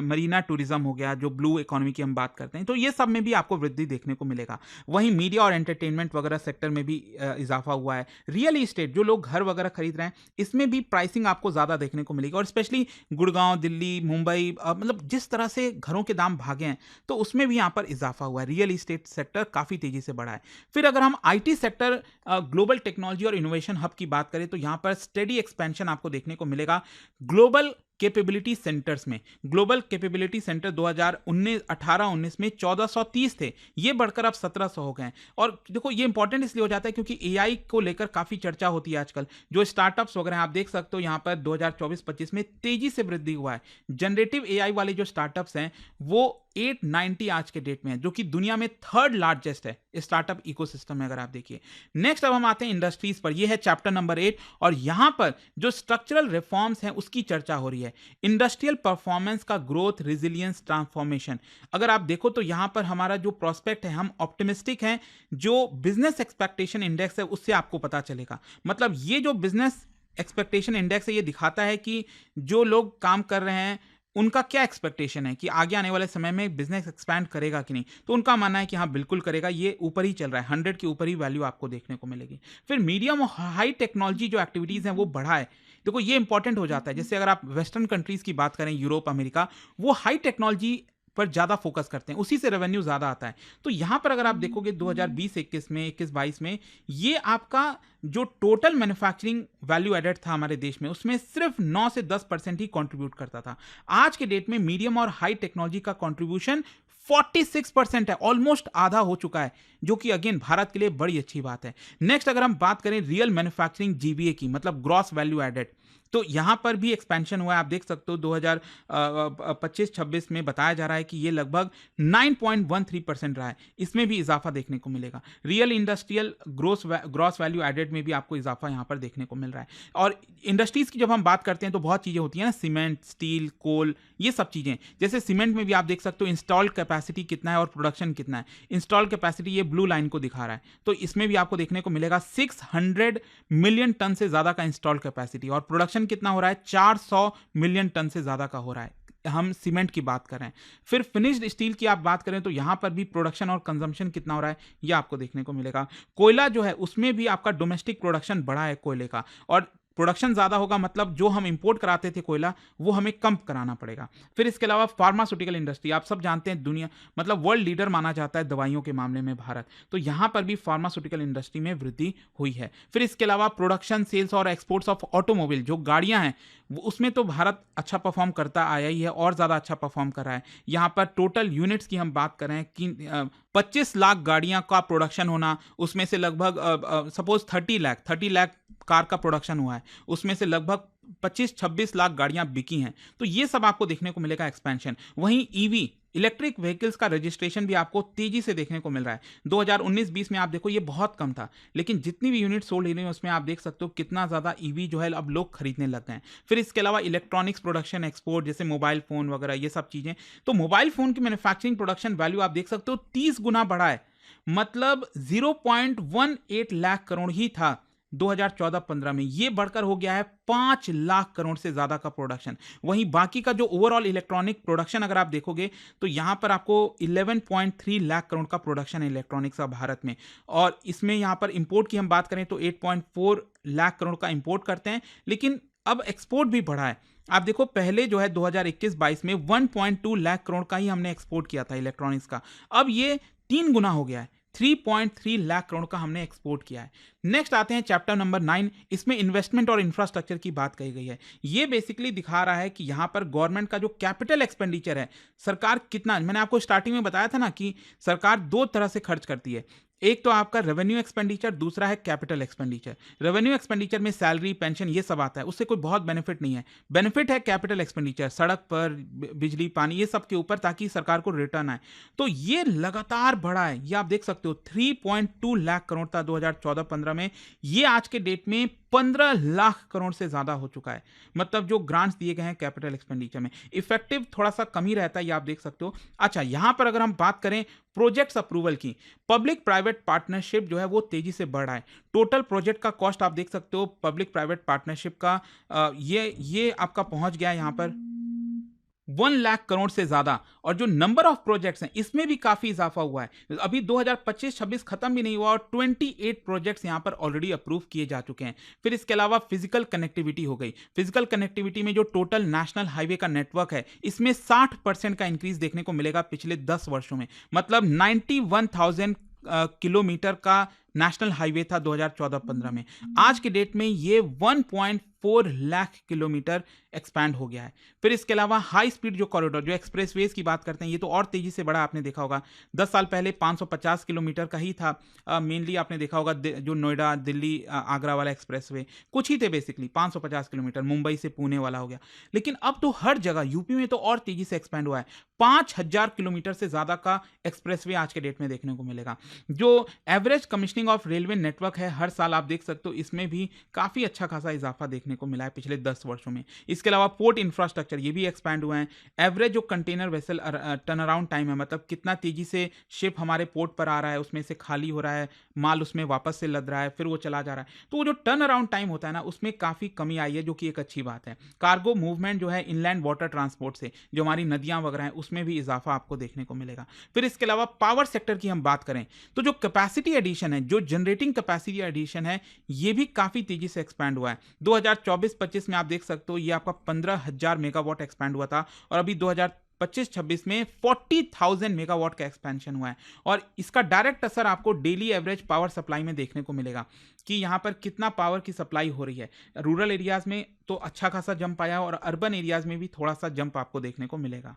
मरीना टूरिज्म हो गया, जो ब्लू इकोनॉमी की हम बात करते हैं, तो ये सब में भी आपको वृद्धि देखने को मिलेगा। वहीं मीडिया और एंटरटेनमेंट वगैरह सेक्टर में भी इजाफा हुआ है। रियल इस्टेट, जो लोग घर वगैरह खरीद रहे हैं, इसमें भी प्राइसिंग आपको ज्यादा देखने को मिलेगी, और स्पेशली गुड़गांव, दिल्ली, मुंबई, मतलब जिस तरह से घरों के दाम भागे हैं तो उसमें भी यहां पर इजाफा हुआ है। रियल इस्टेट सेक्टर काफी तेजी से बढ़ा है। फिर अगर हम आईटी सेक्टर, ग्लोबल टेक्नोलॉजी और इनोवेशन हब की बात करें तो यहां पर स्टेडी एक्सपेंशन आपको देखने को मिलेगा। ग्लोबल कैपेबिलिटी सेंटर्स में, ग्लोबल कैपेबिलिटी सेंटर 2018-19 में 1430 थे, ये बढ़कर अब 1700 हो गए। और देखो ये इंपॉर्टेंट इसलिए हो जाता है क्योंकि एआई को लेकर काफी चर्चा होती है आजकल। जो स्टार्टअप्स वगैरह आप देख सकते हो, यहाँ पर 2024-25 में तेजी से वृद्धि हुआ है। जनरेटिव एआई वाले जो स्टार्टअप्स हैं वो 890 आज के डेट में है, जो कि दुनिया में 3rd लार्जेस्ट है स्टार्टअप इकोसिस्टम में, अगर आप देखिए। नेक्स्ट अब हम आते हैं इंडस्ट्रीज पर, यह है चैप्टर नंबर 8, और यहां पर जो स्ट्रक्चरल रिफॉर्म्स हैं उसकी चर्चा हो रही है। इंडस्ट्रियल परफॉर्मेंस का ग्रोथ, रिजिलियंस, ट्रांसफॉर्मेशन। अगर आप देखो तो यहां पर हमारा जो प्रोस्पेक्ट है, हम ऑप्टिमिस्टिक हैं। जो बिजनेस एक्सपेक्टेशन इंडेक्स है उससे आपको पता चलेगा, मतलब ये जो बिजनेस एक्सपेक्टेशन इंडेक्स है ये दिखाता है कि जो लोग काम कर रहे हैं उनका क्या एक्सपेक्टेशन है कि आगे आने वाले समय में बिजनेस एक्सपैंड करेगा कि नहीं, तो उनका मानना है कि हाँ बिल्कुल करेगा, ये ऊपर ही चल रहा है, 100 के ऊपर ही वैल्यू आपको देखने को मिलेगी। फिर मीडियम और हाई टेक्नोलॉजी जो एक्टिविटीज़ हैं वो बढ़ा है। देखो ये इंपॉर्टेंट हो जाता है, जैसे अगर आप वेस्टर्न कंट्रीज़ की बात करें, यूरोप, अमेरिका, वो हाई टेक्नोलॉजी पर ज़्यादा फोकस करते हैं, उसी से रेवेन्यू ज़्यादा आता है। तो यहाँ पर अगर आप देखोगे 2020-21 में, 21-22 में, ये आपका जो टोटल मैन्युफैक्चरिंग वैल्यू एडेड था हमारे देश में, उसमें सिर्फ 9 से 10% ही कंट्रीब्यूट करता था। आज के डेट में मीडियम और हाई टेक्नोलॉजी का कंट्रीब्यूशन 46% है, ऑलमोस्ट आधा हो चुका है, जो कि अगेन भारत के लिए बड़ी अच्छी बात है। नेक्स्ट अगर हम बात करें रियल मैन्युफैक्चरिंग जीवीए की, मतलब ग्रॉस वैल्यू एडेड, तो यहां पर भी एक्सपेंशन हुआ है। आप देख सकते हो 2025-26 में बताया जा रहा है कि ये लगभग 9.13% रहा है, इसमें भी इजाफा देखने को मिलेगा। Real industrial gross value added में भी आपको इजाफा यहां पर देखने को मिल रहा है। और इंडस्ट्रीज की जब हम बात करते हैं तो बहुत चीजें होती हैं ना, सीमेंट, स्टील, कोल, ये सब चीजें। जैसे सीमेंट में भी आप देख सकते हो इंस्टॉल्ड कैपेसिटी कितना है और प्रोडक्शन कितना है। इंस्टॉल्ड कैपेसिटी ये ब्लू लाइन को दिखा रहा है, तो इसमें भी आपको देखने को मिलेगा 600 मिलियन टन से ज्यादा का इंस्टॉल्ड कैपेसिटी, और प्रोडक्शन कितना हो रहा है, 400 मिलियन टन से ज्यादा का हो रहा है। हम सीमेंट की बात कर रहे हैं। फिर फिनिश्ड स्टील की आप बात करें तो यहां पर भी प्रोडक्शन और कंजम्पशन कितना हो रहा है, यह आपको देखने को मिलेगा। कोयला जो है उसमें भी आपका डोमेस्टिक प्रोडक्शन बढ़ा है कोयले का, और प्रोडक्शन ज़्यादा होगा मतलब जो हम इंपोर्ट कराते थे कोयला, वो हमें कम कराना पड़ेगा। फिर इसके अलावा फार्मास्यूटिकल इंडस्ट्री, आप सब जानते हैं दुनिया मतलब वर्ल्ड लीडर माना जाता है दवाइयों के मामले में भारत, तो यहाँ पर भी फार्मास्यूटिकल इंडस्ट्री में वृद्धि हुई है। फिर इसके अलावा प्रोडक्शन, सेल्स और एक्सपोर्ट्स ऑफ ऑटोमोबाइल, जो गाड़ियाँ हैं उसमें तो भारत अच्छा परफॉर्म करता आया ही है और ज़्यादा अच्छा परफॉर्म कर रहा है। यहाँ पर टोटल यूनिट्स की हम बात करें कि 25 लाख गाड़ियाँ का प्रोडक्शन होना, उसमें से लगभग सपोज 30 लाख कार का प्रोडक्शन हुआ है, उसमें से लगभग 25-26 लाख गाड़ियां बिकी हैं। तो ये सब आपको देखने को मिलेगा एक्सपेंशन। वहीं ईवी, इलेक्ट्रिक व्हीकल्स का रजिस्ट्रेशन भी आपको तेजी से देखने को मिल रहा है। 2019-20 में आप देखो ये बहुत कम था, लेकिन जितनी भी यूनिट सोल्ड हो रही है उसमें आप देख सकते हो कितना ज़्यादा ईवी जो है अब लोग खरीदने लग गए हैं। फिर इसके अलावा इलेक्ट्रॉनिक्स प्रोडक्शन, एक्सपोर्ट, जैसे मोबाइल फ़ोन वगैरह ये सब चीज़ें, तो मोबाइल फ़ोन की मैन्युफैक्चरिंग प्रोडक्शन वैल्यू आप देख सकते हो 30 गुना बढ़ा है, मतलब 0.18 लाख करोड़ ही था 2014-15 में, ये बढ़कर हो गया है 5 लाख करोड़ से ज्यादा का प्रोडक्शन। वहीं बाकी का जो ओवरऑल इलेक्ट्रॉनिक प्रोडक्शन अगर आप देखोगे तो यहां पर आपको 11.3 लाख करोड़ का प्रोडक्शन है इलेक्ट्रॉनिक्स का भारत में, और इसमें यहां पर इंपोर्ट की हम बात करें तो 8.4 लाख करोड़ का इंपोर्ट करते हैं, लेकिन अब एक्सपोर्ट भी बढ़ा है। आप देखो पहले जो है 2021-22 में 1.2 लाख करोड़ का ही हमने एक्सपोर्ट किया था इलेक्ट्रॉनिक्स का, अब ये 3 गुना हो गया है, 3.3 लाख करोड़ का हमने एक्सपोर्ट किया है। नेक्स्ट आते हैं चैप्टर नंबर 9, इसमें इन्वेस्टमेंट और इंफ्रास्ट्रक्चर की बात कही गई है। ये बेसिकली दिखा रहा है कि यहां पर गवर्नमेंट का जो कैपिटल एक्सपेंडिचर है, सरकार कितना, मैंने आपको स्टार्टिंग में बताया था ना कि सरकार दो तरह से खर्च करती है, एक तो आपका रेवेन्यू एक्सपेंडिचर, दूसरा है कैपिटल एक्सपेंडिचर। रेवेन्यू एक्सपेंडिचर में सैलरी, पेंशन ये सब आता है, उससे कोई बहुत बेनिफिट नहीं है। बेनिफिट है कैपिटल एक्सपेंडिचर, सड़क पर, बिजली, पानी, ये सब के ऊपर, ताकि सरकार को रिटर्न आए। तो ये लगातार बढ़ा है, ये आप देख सकते हो 3.2 लाख करोड़ था 2014-15 में, ये आज के डेट में 15 लाख करोड़ से ज्यादा हो चुका है। मतलब जो ग्रांट्स दिए गए हैं कैपिटल एक्सपेंडिचर में, इफेक्टिव थोड़ा सा कम ही रहता है, ये आप देख सकते हो। अच्छा, यहां पर अगर हम बात करें प्रोजेक्ट्स अप्रूवल की, पब्लिक प्राइवेट पार्टनरशिप जो है वो तेजी से बढ़ रहा है। टोटल प्रोजेक्ट का कॉस्ट आप देख सकते हो पब्लिक प्राइवेट पार्टनरशिप का, ये आपका पहुंच गया यहां पर 1 लाख करोड़ से ज्यादा, और जो नंबर ऑफ प्रोजेक्ट्स हैं इसमें भी काफी इजाफा हुआ है। अभी 2025-26 खत्म भी नहीं हुआ और 28 प्रोजेक्ट्स यहां पर ऑलरेडी अप्रूव किए जा चुके हैं। फिर इसके अलावा फिजिकल कनेक्टिविटी हो गई। फिजिकल कनेक्टिविटी में जो टोटल नेशनल हाईवे का नेटवर्क है, इसमें 60% का इंक्रीज देखने को मिलेगा पिछले 10 वर्षों में, मतलब 91,000 किलोमीटर का नेशनल हाईवे था 2014-15 में, आज के डेट में ये 1.4 लाख किलोमीटर एक्सपैंड हो गया है। फिर इसके अलावा हाई स्पीड जो कॉरिडोर, जो एक्सप्रेसवेज की बात करते हैं, ये तो और तेजी से बढ़ा, आपने देखा होगा 10 साल पहले 550 किलोमीटर का ही था। मेनली आपने देखा होगा जो नोएडा, दिल्ली, आगरा वाला एक्सप्रेसवे कुछ ही थे, बेसिकली 550 किलोमीटर, मुंबई से पुणे वाला हो गया। लेकिन अब तो हर जगह, यूपी में तो और तेजी से एक्सपैंड हुआ है, 5000 किलोमीटर से ज्यादा का एक्सप्रेसवे आज के डेट में देखने को मिलेगा। जो average commissioning reconnecting of railway network है, हर साल आप देख सकते हो इसमें भी काफ़ी अच्छा खासा इजाफा देखने को मिला है पिछले 10 वर्षों में। इसके अलावा पोर्ट इंफ्रास्ट्रक्चर ये भी एक्सपैंड हुआ है। एवरेज जो container vessel turn around time है, मतलब कितना तेज़ी से शिप हमारे पोर्ट पर आ रहा है, उसमें से खाली हो रहा है, माल उसमें वापस से लद रहा है, फिर वो चला जा रहा है। तो वो जो टर्न अराउंड टाइम होता है ना, उसमें काफ़ी कमी आई है, जो कि एक अच्छी बात है। कार्गो मूवमेंट जो है इनलैंड वाटर ट्रांसपोर्ट से, जो हमारी नदियाँ वगैरह हैं, उसमें भी इजाफा आपको देखने को मिलेगा। फिर इसके अलावा पावर सेक्टर की हम बात करें तो जो कैपेसिटी एडिशन है, जो जनरेटिंग कैपेसिटी एडिशन है, ये भी काफ़ी तेज़ी से एक्सपैंड हुआ है। 2024-25 में आप देख सकते हो ये आपका 15,000 मेगावाट एक्सपैंड हुआ था और अभी 2025-26 में 40,000 मेगावाट का एक्सपेंशन हुआ है। और इसका डायरेक्ट असर आपको डेली एवरेज पावर सप्लाई में देखने को मिलेगा कि यहाँ पर कितना पावर की सप्लाई हो रही है। रूरल एरियाज़ में तो अच्छा खासा जंप आया और अर्बन एरियाज़ में भी थोड़ा सा जंप आपको देखने को मिलेगा।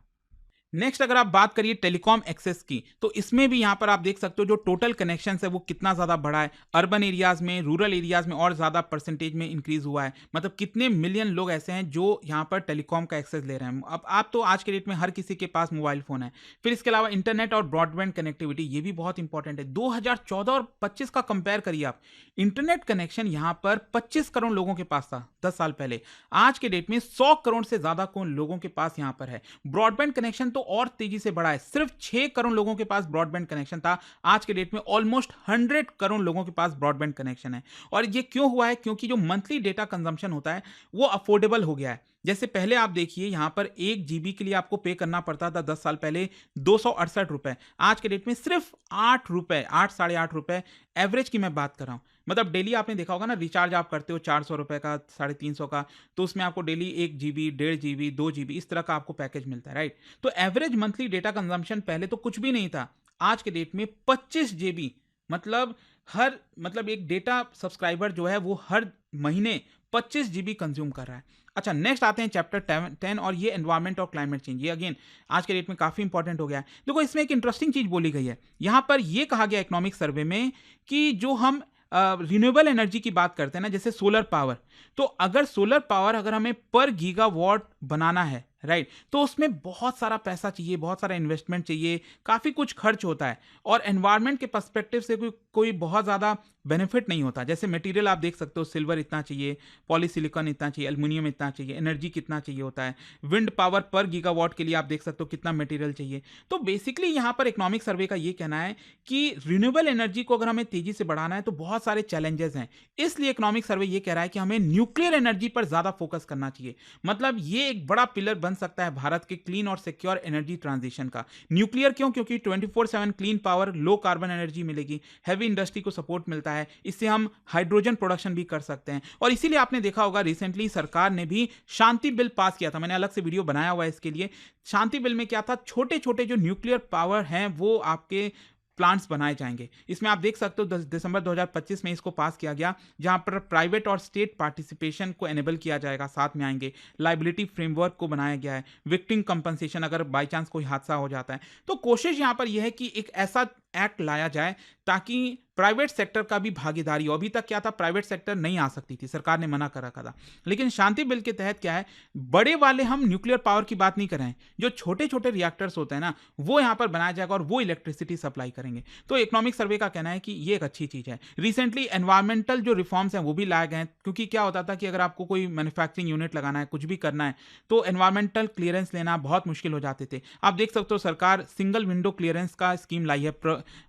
नेक्स्ट अगर आप बात करिए टेलीकॉम एक्सेस की, तो इसमें भी यहाँ पर आप देख सकते हो जो टोटल कनेक्शन है वो कितना ज़्यादा बढ़ा है। अर्बन एरियाज़ में, रूरल एरियाज़ में और ज़्यादा परसेंटेज में इंक्रीज़ हुआ है। मतलब कितने मिलियन लोग ऐसे हैं जो यहाँ पर टेलीकॉम का एक्सेस ले रहे हैं। अब आप तो आज के डेट में हर किसी के पास मोबाइल फ़ोन है। फिर इसके अलावा इंटरनेट और ब्रॉडबैंड कनेक्टिविटी ये भी बहुत इंपॉर्टेंट है। 2014 और 25 का कंपेयर करिए आप, इंटरनेट कनेक्शन यहाँ पर 25 करोड़ लोगों के पास था 10 साल पहले। आज के डेट में 100 करोड़ से ज़्यादा लोगों के पास यहाँ पर है। ब्रॉडबैंड कनेक्शन तो और तेजी से बढ़ा है। सिर्फ 6 करोड़ लोगों के पास ब्रॉडबैंड कनेक्शन था, आज के डेट में ऑलमोस्ट 100 करोड़ लोगों के पास ब्रॉडबैंड कनेक्शन है। और ये क्यों हुआ है? क्योंकि जो मंथली डेटा कंजम्पशन होता है वो अफोर्डेबल हो गया है। जैसे पहले आप देखिए यहाँ पर 1 जीबी के लिए आपको पे करना पड़ता था 10 साल पहले 268 रुपए, आज के डेट में सिर्फ 8 रुपए, 8 साढ़े 8 रुपए एवरेज की मैं बात कर रहा हूँ। मतलब डेली आपने देखा होगा ना, रिचार्ज आप करते हो 400 रुपए का, 350 का, तो उसमें आपको डेली 1 जीबी, 1.5 जीबी, 2 जीबी इस तरह का आपको पैकेज मिलता है, राइट? तो एवरेज मंथली डेटा कंजम्पशन पहले तो कुछ भी नहीं था, आज के डेट में 25 जीबी, मतलब एक डेटा सब्सक्राइबर जो है वो हर महीने 25 जीबी कंज्यूम कर रहा है। अच्छा, नेक्स्ट आते हैं चैप्टर 10 और ये एनवायरनमेंट और क्लाइमेट चेंज। ये अगेन आज के डेट में काफ़ी इंपॉर्टेंट हो गया है। देखो इसमें एक इंटरेस्टिंग चीज़ बोली गई है। यहाँ पर ये कहा गया इकोनॉमिक सर्वे में कि जो हम रिन्यूएबल एनर्जी की बात करते हैं ना, जैसे सोलर पावर, तो अगर सोलर पावर अगर हमें पर गीगावाट बनाना है, राइट, तो उसमें बहुत सारा पैसा चाहिए, बहुत सारा इन्वेस्टमेंट चाहिए, काफ़ी कुछ खर्च होता है और एनवायरनमेंट के पर्सपेक्टिव से कोई बहुत ज़्यादा बेनिफिट नहीं होता। जैसे मटेरियल आप देख सकते हो, सिल्वर इतना चाहिए, पॉलीसिलिकॉन इतना चाहिए, एल्युमिनियम इतना चाहिए, एनर्जी कितना चाहिए होता है, विंड पावर पर गीगावाट के लिए आप देख सकते हो कितना मटेरियल चाहिए। तो बेसिकली यहाँ पर इकोनॉमिक सर्वे का ये कहना है कि रिन्यूएबल एनर्जी को अगर हमें तेज़ी से बढ़ाना है तो बहुत सारे चैलेंजेस हैं। इसलिए इकोनॉमिक सर्वे ये कह रहा है कि हमें न्यूक्लियर एनर्जी पर ज़्यादा फोकस करना चाहिए। मतलब ये एक बड़ा पिलर बन सकता है भारत के क्लीन और सिक्योर एनर्जी ट्रांजिशन का। न्यूक्लियर क्यों? क्योंकि 24/7 clean power, low carbon energy मिलेगी, हैवी इंडस्ट्री को सपोर्ट मिलता है, इससे हम हाइड्रोजन प्रोडक्शन भी कर सकते हैं। और इसीलिए आपने देखा होगा रिसेंटली सरकार ने भी शांति बिल पास किया था, मैंने अलग से वीडियो बनाया हुआ है इसके लिए। शांति बिल में क्या था, छोटे छोटे जो न्यूक्लियर पावर हैं वो आपके प्लांट्स बनाए जाएंगे। इसमें आप देख सकते हो 10 दिसंबर 2025 में इसको पास किया गया, जहां पर प्राइवेट और स्टेट पार्टिसिपेशन को एनेबल किया जाएगा, साथ में आएंगे। लाइबिलिटी फ्रेमवर्क को बनाया गया है, विक्टिम कंपनसेशन अगर बाई चांस कोई हादसा हो जाता है। तो कोशिश यहां पर यह है कि एक ऐसा एक्ट लाया जाए ताकि प्राइवेट सेक्टर का भी भागीदारी हो। अभी तक क्या था, प्राइवेट सेक्टर नहीं आ सकती थी, सरकार ने मना कर रखा था। लेकिन शांति बिल के तहत क्या है, बड़े वाले हम न्यूक्लियर पावर की बात नहीं कर रहे हैं, जो छोटे छोटे रिएक्टर्स होते हैं ना, वो यहां पर बनाया जाएगा और वो इलेक्ट्रिसिटी सप्लाई करेंगे। तो इकोनॉमिक सर्वे का कहना है कि ये एक अच्छी चीज है। रिसेंटली एनवायरमेंटल जो रिफॉर्म्स हैं वो भी लाए गए हैं, क्योंकि क्या होता था कि अगर आपको कोई मैन्युफैक्चरिंग यूनिट लगाना है, कुछ भी करना है, तो एनवायरमेंटल क्लियरेंस लेना बहुत मुश्किल हो जाते थे। आप देख सकते हो सरकार सिंगल विंडो क्लियरेंस का स्कीम लाई है,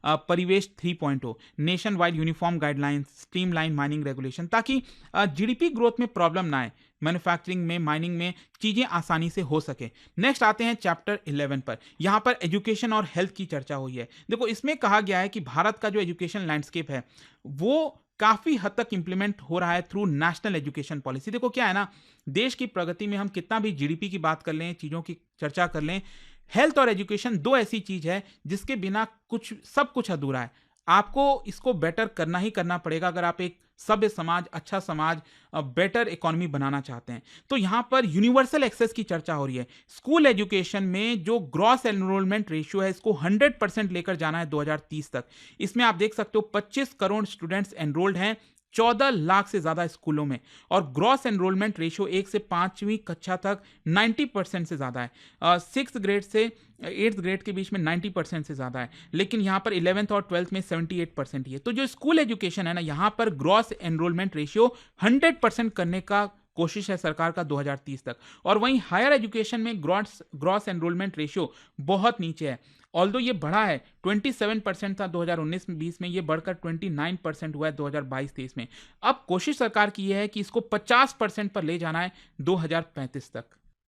परिवेश 3.0, nation wide uniform guidelines, streamline mining regulation, ताकि जीडीपी ग्रोथ में प्रॉब्लम ना आए, मैन्युफैक्चरिंग में, माइनिंग में चीजें आसानी से हो सके। नेक्स्ट आते हैं चैप्टर 11 पर। यहां पर एजुकेशन और हेल्थ की चर्चा हुई है। देखो इसमें कहा गया है कि भारत का जो एजुकेशन लैंडस्केप है वो काफी हद तक इंप्लीमेंट हो रहा है थ्रू नेशनल एजुकेशन पॉलिसी। देखो क्या है ना, देश की प्रगति में हम कितना भी जीडीपी की बात कर लें, चीजों की चर्चा कर लें, हेल्थ और एजुकेशन दो ऐसी चीज है जिसके बिना सब कुछ अधूरा है। आपको इसको बेटर करना ही करना पड़ेगा अगर आप एक सभ्य समाज, अच्छा समाज, बेटर इकोनॉमी बनाना चाहते हैं। तो यहां पर यूनिवर्सल एक्सेस की चर्चा हो रही है। स्कूल एजुकेशन में जो ग्रॉस एनरोलमेंट रेशियो है इसको 100% लेकर जाना है 2030 तक। इसमें आप देख सकते हो 25 करोड़ स्टूडेंट्स एनरोल्ड हैं, 14 लाख से ज़्यादा स्कूलों में, और ग्रॉस एनरोलमेंट रेशियो 1 से 5वीं कक्षा तक 90% से ज़्यादा है। 6th ग्रेड से 8th ग्रेड के बीच में 90% से ज़्यादा है, लेकिन यहाँ पर 11th और 12th में 78% ही है। तो जो स्कूल एजुकेशन है ना, यहाँ पर ग्रॉस एनरोलमेंट रेशियो 100% करने का कोशिश है सरकार का 2030 तक। और वहीं हायर एजुकेशन में ग्रॉस ग्रॉस एनरोलमेंट रेशियो बहुत नीचे है। ऑल्दो ये बढ़ा है, 27% था 2019-20 में, ये बढ़कर 29% हुआ है 2022-23 में। अब कोशिश सरकार की ये है कि इसको 50% पर ले जाना है 2035 तक।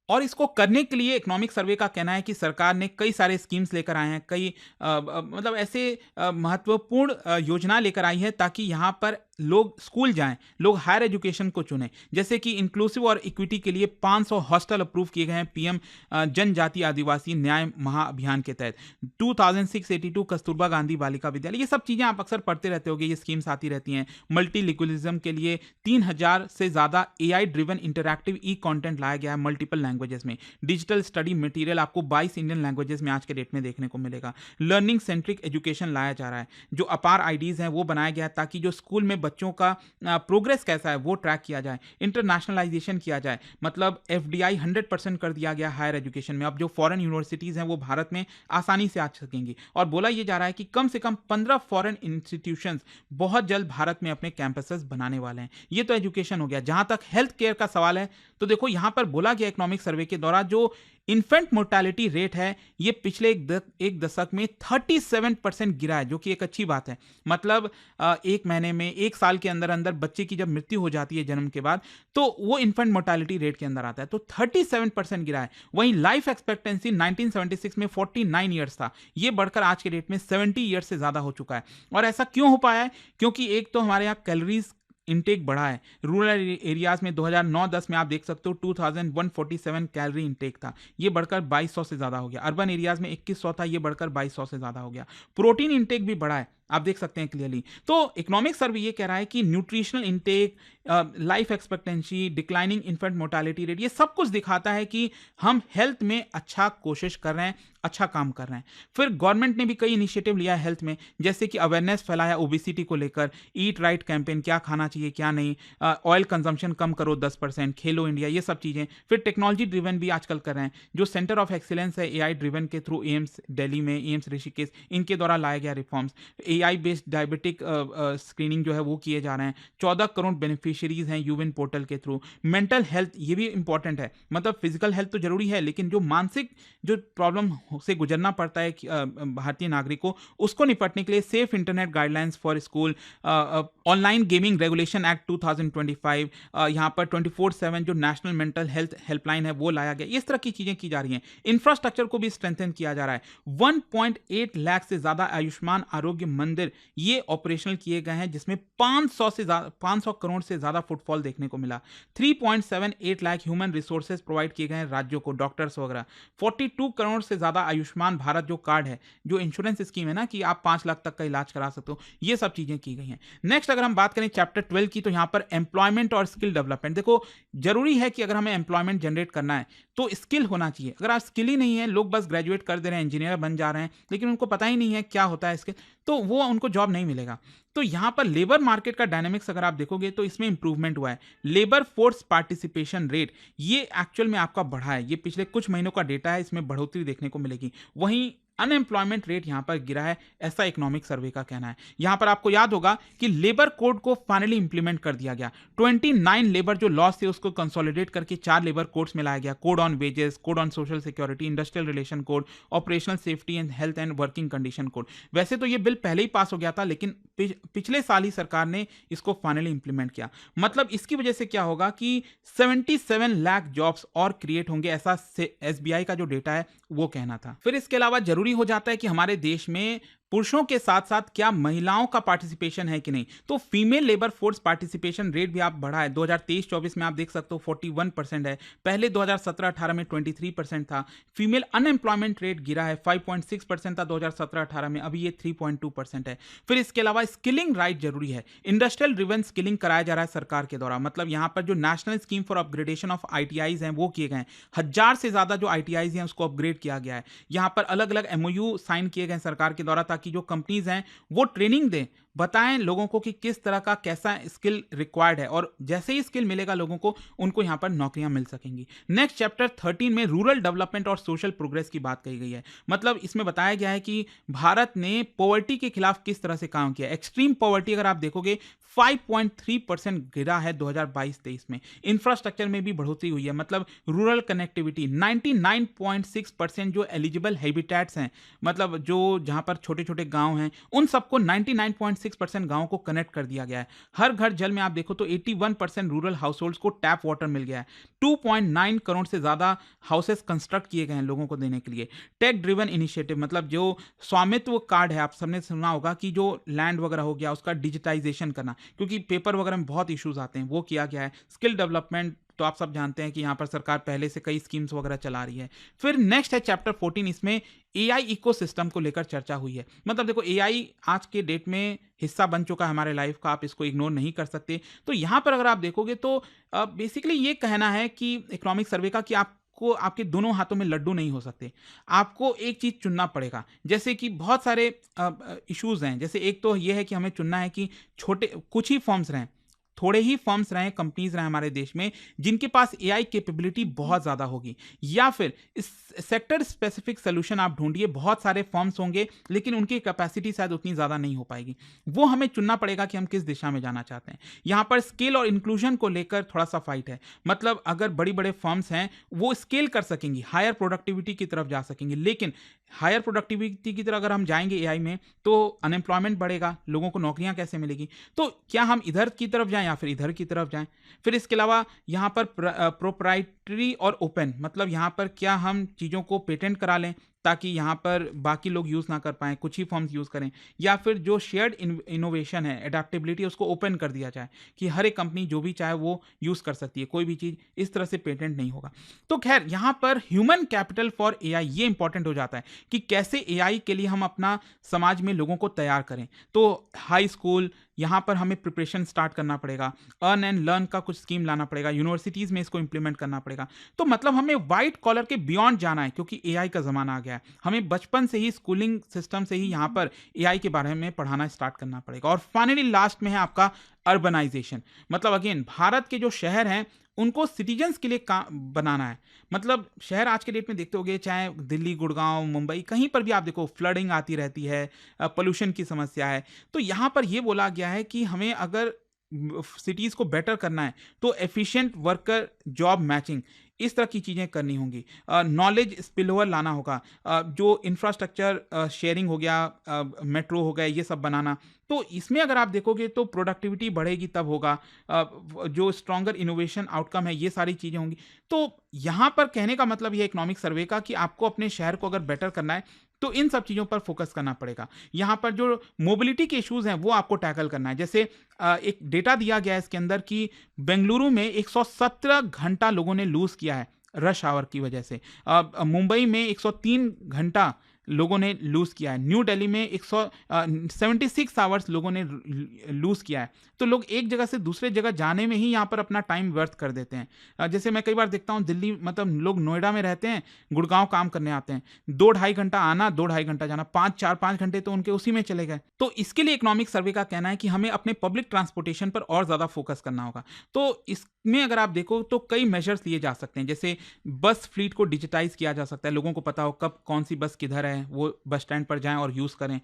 और इसको करने के लिए इकोनॉमिक सर्वे का कहना है कि सरकार ने कई सारे स्कीम्स लेकर आए हैं, कई मतलब ऐसे महत्वपूर्ण योजना लेकर आई है ताकि यहाँ पर लोग स्कूल जाएं, लोग हायर एजुकेशन को चुनें। जैसे कि इंक्लूसिव और इक्विटी के लिए 500 हॉस्टल अप्रूव किए गए हैं पीएम जनजाति आदिवासी न्याय महाअभियान के तहत। 2682 कस्तूरबा गांधी बालिका विद्यालय, ये सब चीज़ें आप अक्सर पढ़ते रहते होंगे, ये स्कीम्स आती रहती हैं। मल्टीलिंगुअलिज्म के लिए 3000 से ज़्यादा एआई ड्रिवन इंटरैक्टिव ई कंटेंट लाया गया है मल्टीपल लैंग्वेजेस में। डिजिटल स्टडी मटेरियल आपको 22 इंडियन लैंग्वेजेस में आज के डेट में देखने को मिलेगा। लर्निंग सेंट्रिक एजुकेशन लाया जा रहा है। जो अपार आईडीज हैं वो बनाया गया है ताकि जो स्कूल में बच्चों का प्रोग्रेस कैसा है वो ट्रैक किया जाए। इंटरनेशनलाइजेशन किया जाए, मतलब एफडीआई 100% कर दिया गया हायर एजुकेशन में। अब जो फॉरेन यूनिवर्सिटीज़ हैं वो भारत में आसानी से आ सकेंगी। और बोला ये जा रहा है कि कम से कम 15 फॉरेन इंस्टीट्यूशंस बहुत जल्द भारत में अपने कैंपसेस बनाने वाले हैं। ये तो एजुकेशन हो गया। जहां तक हेल्थ केयर का सवाल है तो देखो यहां पर बोला गया इकोनॉमिक सर्वे के दौरान जो इन्फेंट मोर्टालिटी रेट है ये पिछले एक दशक में 37% गिरा है, जो कि एक अच्छी बात है। मतलब एक महीने में, एक साल के अंदर अंदर बच्चे की जब मृत्यु हो जाती है जन्म के बाद, तो वो इन्फेंट मोर्टालिटी रेट के अंदर आता है। तो 37% गिरा है। वहीं लाइफ एक्सपेक्टेंसी 1976 में 49 ईयर्स था, ये बढ़कर आज के डेट में 70 ईयर्स से ज़्यादा हो चुका है। और ऐसा क्यों हो पाया है? क्योंकि एक तो हमारे यहाँ कैलोरीज इंटेक बढ़ा है। रूरल एरियाज में 2009-10 में आप देख सकते हो 2147 कैलोरी इंटेक था, ये बढ़कर 2200 से ज़्यादा हो गया। अर्बन एरियाज में 2100 था, ये बढ़कर 2200 से ज़्यादा हो गया। प्रोटीन इंटेक भी बढ़ा है, आप देख सकते हैं क्लियरली। तो इकोनॉमिक सर्वे ये कह रहा है कि nutritional intake, life expectancy, declining infant mortality rate, ये सब कुछ दिखाता है कि हम हेल्थ में अच्छा कोशिश कर रहे हैं, अच्छा काम कर रहे हैं। फिर गवर्नमेंट ने भी कई इनिशिएटिव लिया है हेल्थ में, जैसे कि अवेयरनेस फैलाया ओबेसिटी को लेकर, ईट राइट कैंपेन, क्या खाना चाहिए क्या नहीं, ऑयल कंजम्पशन कम करो 10%, खेलो इंडिया, ये सब चीज़ें। फिर टेक्नोलॉजी ड्रिवन भी आजकल कर रहे हैं। जो सेंटर ऑफ एक्सीलेंस है एआई ड्रिवन के थ्रू, एम्स दिल्ली में, एम्स ऋषिकेश, इनके द्वारा लाया गया reforms. AI based diabetic screening जो है वो किए जा रहे हैं। 14 करोड़ बेनिफिशियरीज हैं यूविन पोर्टल के थ्रू। मेंटल हेल्थ, ये भी इंपॉर्टेंट है। मतलब फिजिकल हेल्थ तो जरूरी है, लेकिन जो मानसिक जो प्रॉब्लम से गुजरना पड़ता है भारतीय नागरिक को, उसको निपटने के लिए safe internet guidelines for school, online gaming regulation act 2025, यहाँ पर 24/7 जो नेशनल मेंटल हेल्थ हेल्पलाइन है वो लाया गया। इस तरह की चीजें की जा रही हैं। इंफ्रास्ट्रक्चर को भी स्ट्रेंथन किया जा रहा है। 1.8 लाख से ज्यादा आयुष्मान आरोग्य मंदिर ये ऑपरेशनल किए गए हैं, जिसमें 500 करोड़ से ज्यादा फुटफॉल देखने को मिला। 3.78 लाख ह्यूमन रिसोर्सेज प्रोवाइड किए गए हैं राज्यों को, डॉक्टर्स वगैरह। 42 करोड़ से ज्यादा आयुष्मान भारत जो कार्ड है, जो इंश्योरेंस स्कीम है ना कि आप 5 लाख तक का इलाज करा सकते हो, ये सब चीजें की गई हैं। नेक्स्ट अगर हम बात करें चैप्टर 12 की, तो यहां पर एम्प्लॉयमेंट और स्किल डेवलपमेंट। देखो जरूरी है कि अगर हमें एम्प्लॉयमेंट जनरेट करना है तो स्किल होना चाहिए। अगर आप स्किल ही नहीं है, लोग बस ग्रेजुएट कर दे रहे हैं, इंजीनियर बन जा रहे हैं, लेकिन उनको पता ही नहीं है क्या होता है स्किल, तो वो उनको जॉब नहीं मिलेगा। तो यहां पर लेबर मार्केट का डायनेमिक्स अगर आप देखोगे तो इसमें इंप्रूवमेंट हुआ है। लेबर फोर्स पार्टिसिपेशन रेट ये एक्चुअल में आपका बढ़ा है, ये पिछले कुछ महीनों का डेटा है, इसमें बढ़ोतरी देखने को मिलेगी। वहीं अनएम्प्लॉयमेंट रेट यहां पर गिरा है, ऐसा इकोनॉमिक सर्वे का कहना है। यहां पर आपको याद होगा कि लेबर कोड को फाइनली इंप्लीमेंट कर दिया गया। 29 लेबर जो लॉस थे उसको कंसोलिडेट करके 4 लेबर कोड्स में लाया गया। Code on wages, code on social security, industrial relation code, operational safety and health and working condition code. वैसे तो ये बिल पहले ही पास हो गया था, लेकिन पिछले साल ही सरकार ने इसको फाइनली इंप्लीमेंट किया। मतलब इसकी वजह से क्या होगा कि 77 लाख जॉब्स और क्रिएट होंगे, ऐसा एसबीआई का जो डेटा है वो कहना था। फिर इसके अलावा जरूरी हो जाता है कि हमारे देश में पुरुषों के साथ साथ क्या महिलाओं का पार्टिसिपेशन है कि नहीं। तो female labour force participation rate भी आप बढ़ा है। 2023-24 में आप देख सकते हो 41% है, पहले 2017-18 में 23% था। फीमेल अनएम्प्लॉयमेंट रेट गिरा है, 5.6% था 2017-18 में, अभी ये 3.2% है। फिर इसके अलावा स्किलिंग राइट जरूरी है। इंडस्ट्रियल ड्रिवन स्किलिंग कराया जा रहा है सरकार के द्वारा। मतलब यहाँ पर जो national scheme for upgradation of ITIs हैं वो किए गए हैं। 1000 से ज्यादा जो आईटीआईज हैं उसको अपग्रेड किया गया है। यहाँ पर अलग अलग एमओयू साइन किए गए सरकार के द्वारा, ताकि जो कंपनीज हैं वो ट्रेनिंग दें बताएं लोगों को कि किस तरह का कैसा स्किल रिक्वायर्ड है, और जैसे ही स्किल मिलेगा लोगों को, उनको यहाँ पर नौकरियां मिल सकेंगी। नेक्स्ट चैप्टर 13 में रूरल डेवलपमेंट और सोशल प्रोग्रेस की बात कही गई है। मतलब इसमें बताया गया है कि भारत ने पॉवर्टी के खिलाफ किस तरह से काम किया। एक्सट्रीम पॉवर्टी अगर आप देखोगे 5.3% गिरा है 2022-23 में। इंफ्रास्ट्रक्चर में भी बढ़ोतरी हुई है, मतलब रूरल कनेक्टिविटी 99.6% जो एलिजिबल हैबिटेट्स हैं, मतलब जो जहां पर छोटे छोटे गांव हैं, उन सबको 99.6% गांवों को कनेक्ट कर दिया गया है। हर घर जल में आप देखो तो 81% रूरल हाउसहोल्ड्स को टैप वाटर मिल गया है। 2.9 करोड़ से ज्यादा हाउसेस कंस्ट्रक्ट किए गए हैं लोगों को देने के लिए। टेक ड्रिवन इनिशिएटिव, मतलब जो स्वामित्व कार्ड है, आप सबने सुना होगा कि जो लैंड वगैरह हो गया उसका डिजिटाइजेशन करना, क्योंकि पेपर वगैरह में बहुत इश्यूज आते हैं, वो किया गया है। स्किल डेवलपमेंट तो आप सब जानते हैं कि यहाँ पर सरकार पहले से कई स्कीम्स वगैरह चला रही है। फिर नेक्स्ट है चैप्टर 14, इसमें एआई इकोसिस्टम को लेकर चर्चा हुई है। मतलब देखो एआई आज के डेट में हिस्सा बन चुका है हमारे लाइफ का, आप इसको इग्नोर नहीं कर सकते। तो यहाँ पर अगर आप देखोगे तो बेसिकली ये कहना है कि इकोनॉमिक सर्वे का कि आपको आपके दोनों हाथों में लड्डू नहीं हो सकते, आपको एक चीज चुनना पड़ेगा। जैसे कि बहुत सारे इश्यूज हैं, जैसे एक तो ये है कि हमें चुनना है कि छोटे कुछ ही फर्म्स रहें, थोड़े ही फर्म्स रहें, कंपनीज रहें हमारे देश में जिनके पास एआई कैपेबिलिटी बहुत ज़्यादा होगी, या फिर इस सेक्टर स्पेसिफिक सोल्यूशन आप ढूंढिए। बहुत सारे फर्म्स होंगे लेकिन उनकी कैपेसिटी शायद उतनी ज़्यादा नहीं हो पाएगी। वो हमें चुनना पड़ेगा कि हम किस दिशा में जाना चाहते हैं। यहाँ पर स्केल और इंक्लूजन को लेकर थोड़ा सा फाइट है। मतलब अगर बड़ी बड़े फर्म्स हैं वो स्केल कर सकेंगी, हायर प्रोडक्टिविटी की तरफ जा सकेंगी, लेकिन हायर प्रोडक्टिविटी की तरफ अगर हम जाएंगे एआई में तो अनएम्प्लॉयमेंट बढ़ेगा, लोगों को नौकरियां कैसे मिलेगी। तो क्या हम इधर की तरफ जाएं या फिर इधर की तरफ जाएं। फिर इसके अलावा यहाँ पर प्रोप्राइटरी और ओपन, मतलब यहाँ पर क्या हम चीज़ों को पेटेंट करा लें ताकि यहाँ पर बाकी लोग यूज़ ना कर पाएँ, कुछ ही फर्म्स यूज़ करें, या फिर जो शेयर्ड इनोवेशन है, एडेप्टेबिलिटी, उसको ओपन कर दिया जाए कि हर एक कंपनी जो भी चाहे वो यूज़ कर सकती है, कोई भी चीज़ इस तरह से पेटेंट नहीं होगा। तो खैर यहाँ पर ह्यूमन कैपिटल फॉर एआई ये इंपॉर्टेंट हो जाता है कि कैसे एआई के लिए हम अपना समाज में लोगों को तैयार करें। तो हाई स्कूल, यहाँ पर हमें प्रिपरेशन स्टार्ट करना पड़ेगा, अर्न एंड लर्न का कुछ स्कीम लाना पड़ेगा, यूनिवर्सिटीज़ में इसको इंप्लीमेंट करना पड़ेगा। तो मतलब हमें वाइट कॉलर के बियॉन्ड जाना है, क्योंकि एआई का ज़माना आ गया है। हमें बचपन से ही स्कूलिंग सिस्टम से ही यहाँ पर एआई के बारे में पढ़ाना स्टार्ट करना पड़ेगा। और फाइनली लास्ट में है आपका अर्बनाइजेशन। मतलब अगेन भारत के जो शहर हैं उनको सिटीजन्स के लिए बनाना है। मतलब शहर आज के डेट में देखते होगे, चाहे दिल्ली, गुड़गांव, मुंबई, कहीं पर भी आप देखो फ्लडिंग आती रहती है, पोल्यूशन की समस्या है। तो यहाँ पर ये बोला गया है कि हमें अगर सिटीज़ को बेटर करना है तो एफिशिएंट वर्कर जॉब मैचिंग, इस तरह की चीज़ें करनी होंगी। नॉलेज स्पिलओवर लाना होगा, जो इंफ्रास्ट्रक्चर शेयरिंग हो गया, मेट्रो हो गया, ये सब बनाना। तो इसमें अगर आप देखोगे तो प्रोडक्टिविटी बढ़ेगी तब होगा, जो स्ट्रॉन्गर इनोवेशन आउटकम है, ये सारी चीज़ें होंगी। तो यहाँ पर कहने का मतलब ये इकोनॉमिक सर्वे का कि आपको अपने शहर को अगर बेटर करना है तो इन सब चीज़ों पर फोकस करना पड़ेगा। यहाँ पर जो मोबिलिटी के इश्यूज हैं वो आपको टैकल करना है। जैसे एक डेटा दिया गया है इसके अंदर कि बेंगलुरु में 117 घंटा लोगों ने लूज किया है रश आवर की वजह से। मुंबई में 103 घंटा लोगों ने लूज किया है। न्यू दिल्ली में 176 आवर्स लोगों ने लूज किया है। तो लोग एक जगह से दूसरे जगह जाने में ही यहाँ पर अपना टाइम व्यर्थ कर देते हैं। जैसे मैं कई बार देखता हूँ दिल्ली, मतलब लोग नोएडा में रहते हैं, गुड़गांव काम करने आते हैं, 2-2.5 घंटा आना, 2-2.5 घंटा जाना, 4-5 घंटे तो उनके उसी में चले गए। तो इसके लिए इकोनॉमिक सर्वे का कहना है कि हमें अपने पब्लिक ट्रांसपोर्टेशन पर और ज़्यादा फोकस करना होगा। तो इसमें अगर आप देखो तो कई मेजर्स लिए जा सकते हैं। जैसे बस फ्लीट को डिजिटाइज किया जा सकता है, लोगों को पता हो कब कौन सी बस किधर है, वो बस स्टैंड पर जाएं और यूज़ करें।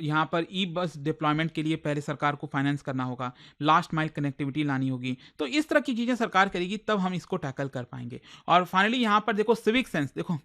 यहाँ पर ई बस डिप्लॉयमेंट के लिए पहले सरकार को फाइनेंस करना होगा, लास्ट माइल कनेक्टिविटी लानी होगी। तो इस तरह की चीज़ें सरकार करेगी, तब हम इसको टैकल कर पाएंगे। और फाइनली यहाँ पर देखो सिविक सेंस, देखो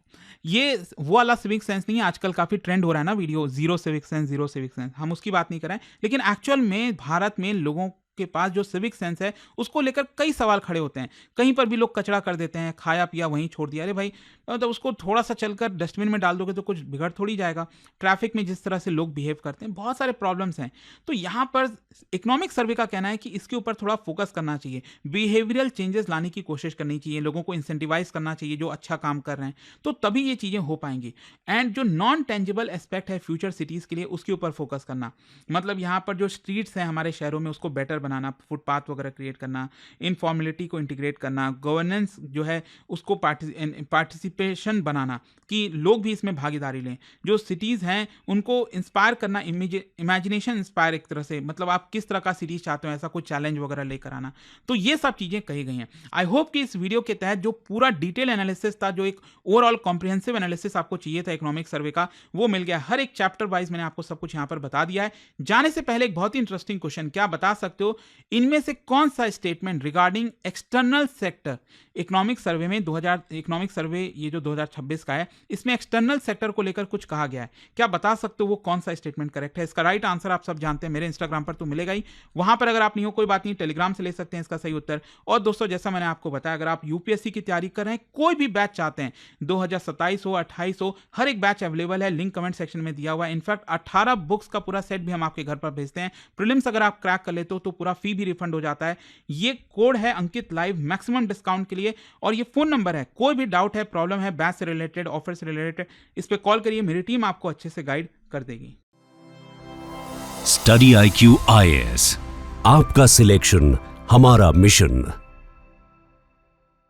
ये वो वाला सिविक सेंस नहीं है, आजकल काफ़ी ट्रेंड हो रहा है ना वीडियो, जीरो सिविक सेंस, हम उसकी बात नहीं कर रहे हैं। लेकिन एक्चुअल में भारत में लोगों के पास जो सिविक सेंस है उसको लेकर कई सवाल खड़े होते हैं। कहीं पर भी लोग कचरा कर देते हैं, खाया पिया वहीं छोड़ दिया। अरे भाई, तो उसको थोड़ा सा चलकर डस्टबिन में डाल दोगे तो कुछ बिगड़ थोड़ी जाएगा। ट्रैफिक में जिस तरह से लोग बिहेव करते हैं, बहुत सारे प्रॉब्लम्स हैं। तो यहाँ पर इकोनॉमिक सर्वे का कहना है कि इसके ऊपर थोड़ा फोकस करना चाहिए, बिहेवियरल चेंजेस लाने की कोशिश करनी चाहिए, लोगों को इंसेंटिवाइज करना चाहिए जो अच्छा काम कर रहे हैं, तो तभी ये चीज़ें हो पाएंगी। एंड जो नॉन टेंजिबल एस्पेक्ट है फ्यूचर सिटीज़ के लिए, उसके ऊपर फोकस करना। मतलब यहाँ पर जो स्ट्रीट्स हैं हमारे शहरों में, उसको बेटर बनाना, फुटपाथ वगैरह क्रिएट करना, इनफॉर्मेलिटी को इंटीग्रेट करना, गवर्नेंस जो है उसको पार्टिसिपेशन बनाना कि लोग भी इसमें भागीदारी लें, जो सिटीज़ हैं उनको इंस्पायर करना, इमेजिनेशन इंस्पायर एक तरह से, मतलब आप किस तरह का सिटीज़ चाहते हो, ऐसा कोई चैलेंज वगैरह लेकर आना। तो ये सब चीज़ें कही गई हैं। आई होप कि इस वीडियो के तहत जो पूरा डिटेल एनालिसिस था, जो एक ओवरऑल कॉम्प्रिहेंसिव एनालिसिस आपको चाहिए था इकोनॉमिक सर्वे का, वो मिल गया। हर एक चैप्टर वाइज मैंने आपको सब कुछ यहाँ पर बता दिया है। जाने से पहले एक बहुत ही इंटरेस्टिंग क्वेश्चन, क्या बता सकते हो इनमें से कौन सा statement regarding external sector economic survey में इकोनॉमिक सर्वे ये जो 2026 का है, इसमें एक्सटर्नल सेक्टर को लेकर कुछ कहा गया है? क्या बता सकते हो वो कौन सा स्टेटमेंट करेक्ट है? इसका राइट आंसर आप सब जानते हैं, मेरे इंस्टाग्राम पर तो मिलेगा ही, वहां पर अगर आप नहीं हो कोई बात नहीं, टेलीग्राम से ले सकते हैं इसका सही उत्तर। और दोस्तों जैसा मैंने आपको बताया, अगर आप यूपीएससी की तैयारी कर रहे हैं, कोई भी बैच चाहते हैं, 2027 हो 28 हो, हर एक बैच अवेलेबल है, लिंक कमेंट सेक्शन में दिया हुआ है। इनफैक्ट 18 बुक्स का पूरा सेट भी हम आपके घर पर भेजते हैं। प्रीलिम्स अगर आप क्रैक कर लेते हो तो पूरा फी भी रिफंड हो जाता है। ये कोड है अंकित लाइव मैक्सिमम डिस्काउंट के लिए, और ये फोन नंबर है, कोई भी डाउट है, प्रॉब्लम है बैच से रिलेटेड, ऑफर से रिलेटेड, इस पे कॉल करिए, मेरी टीम आपको अच्छे से गाइड कर देगी। स्टडी IQ IAS, आपका सिलेक्शन हमारा मिशन।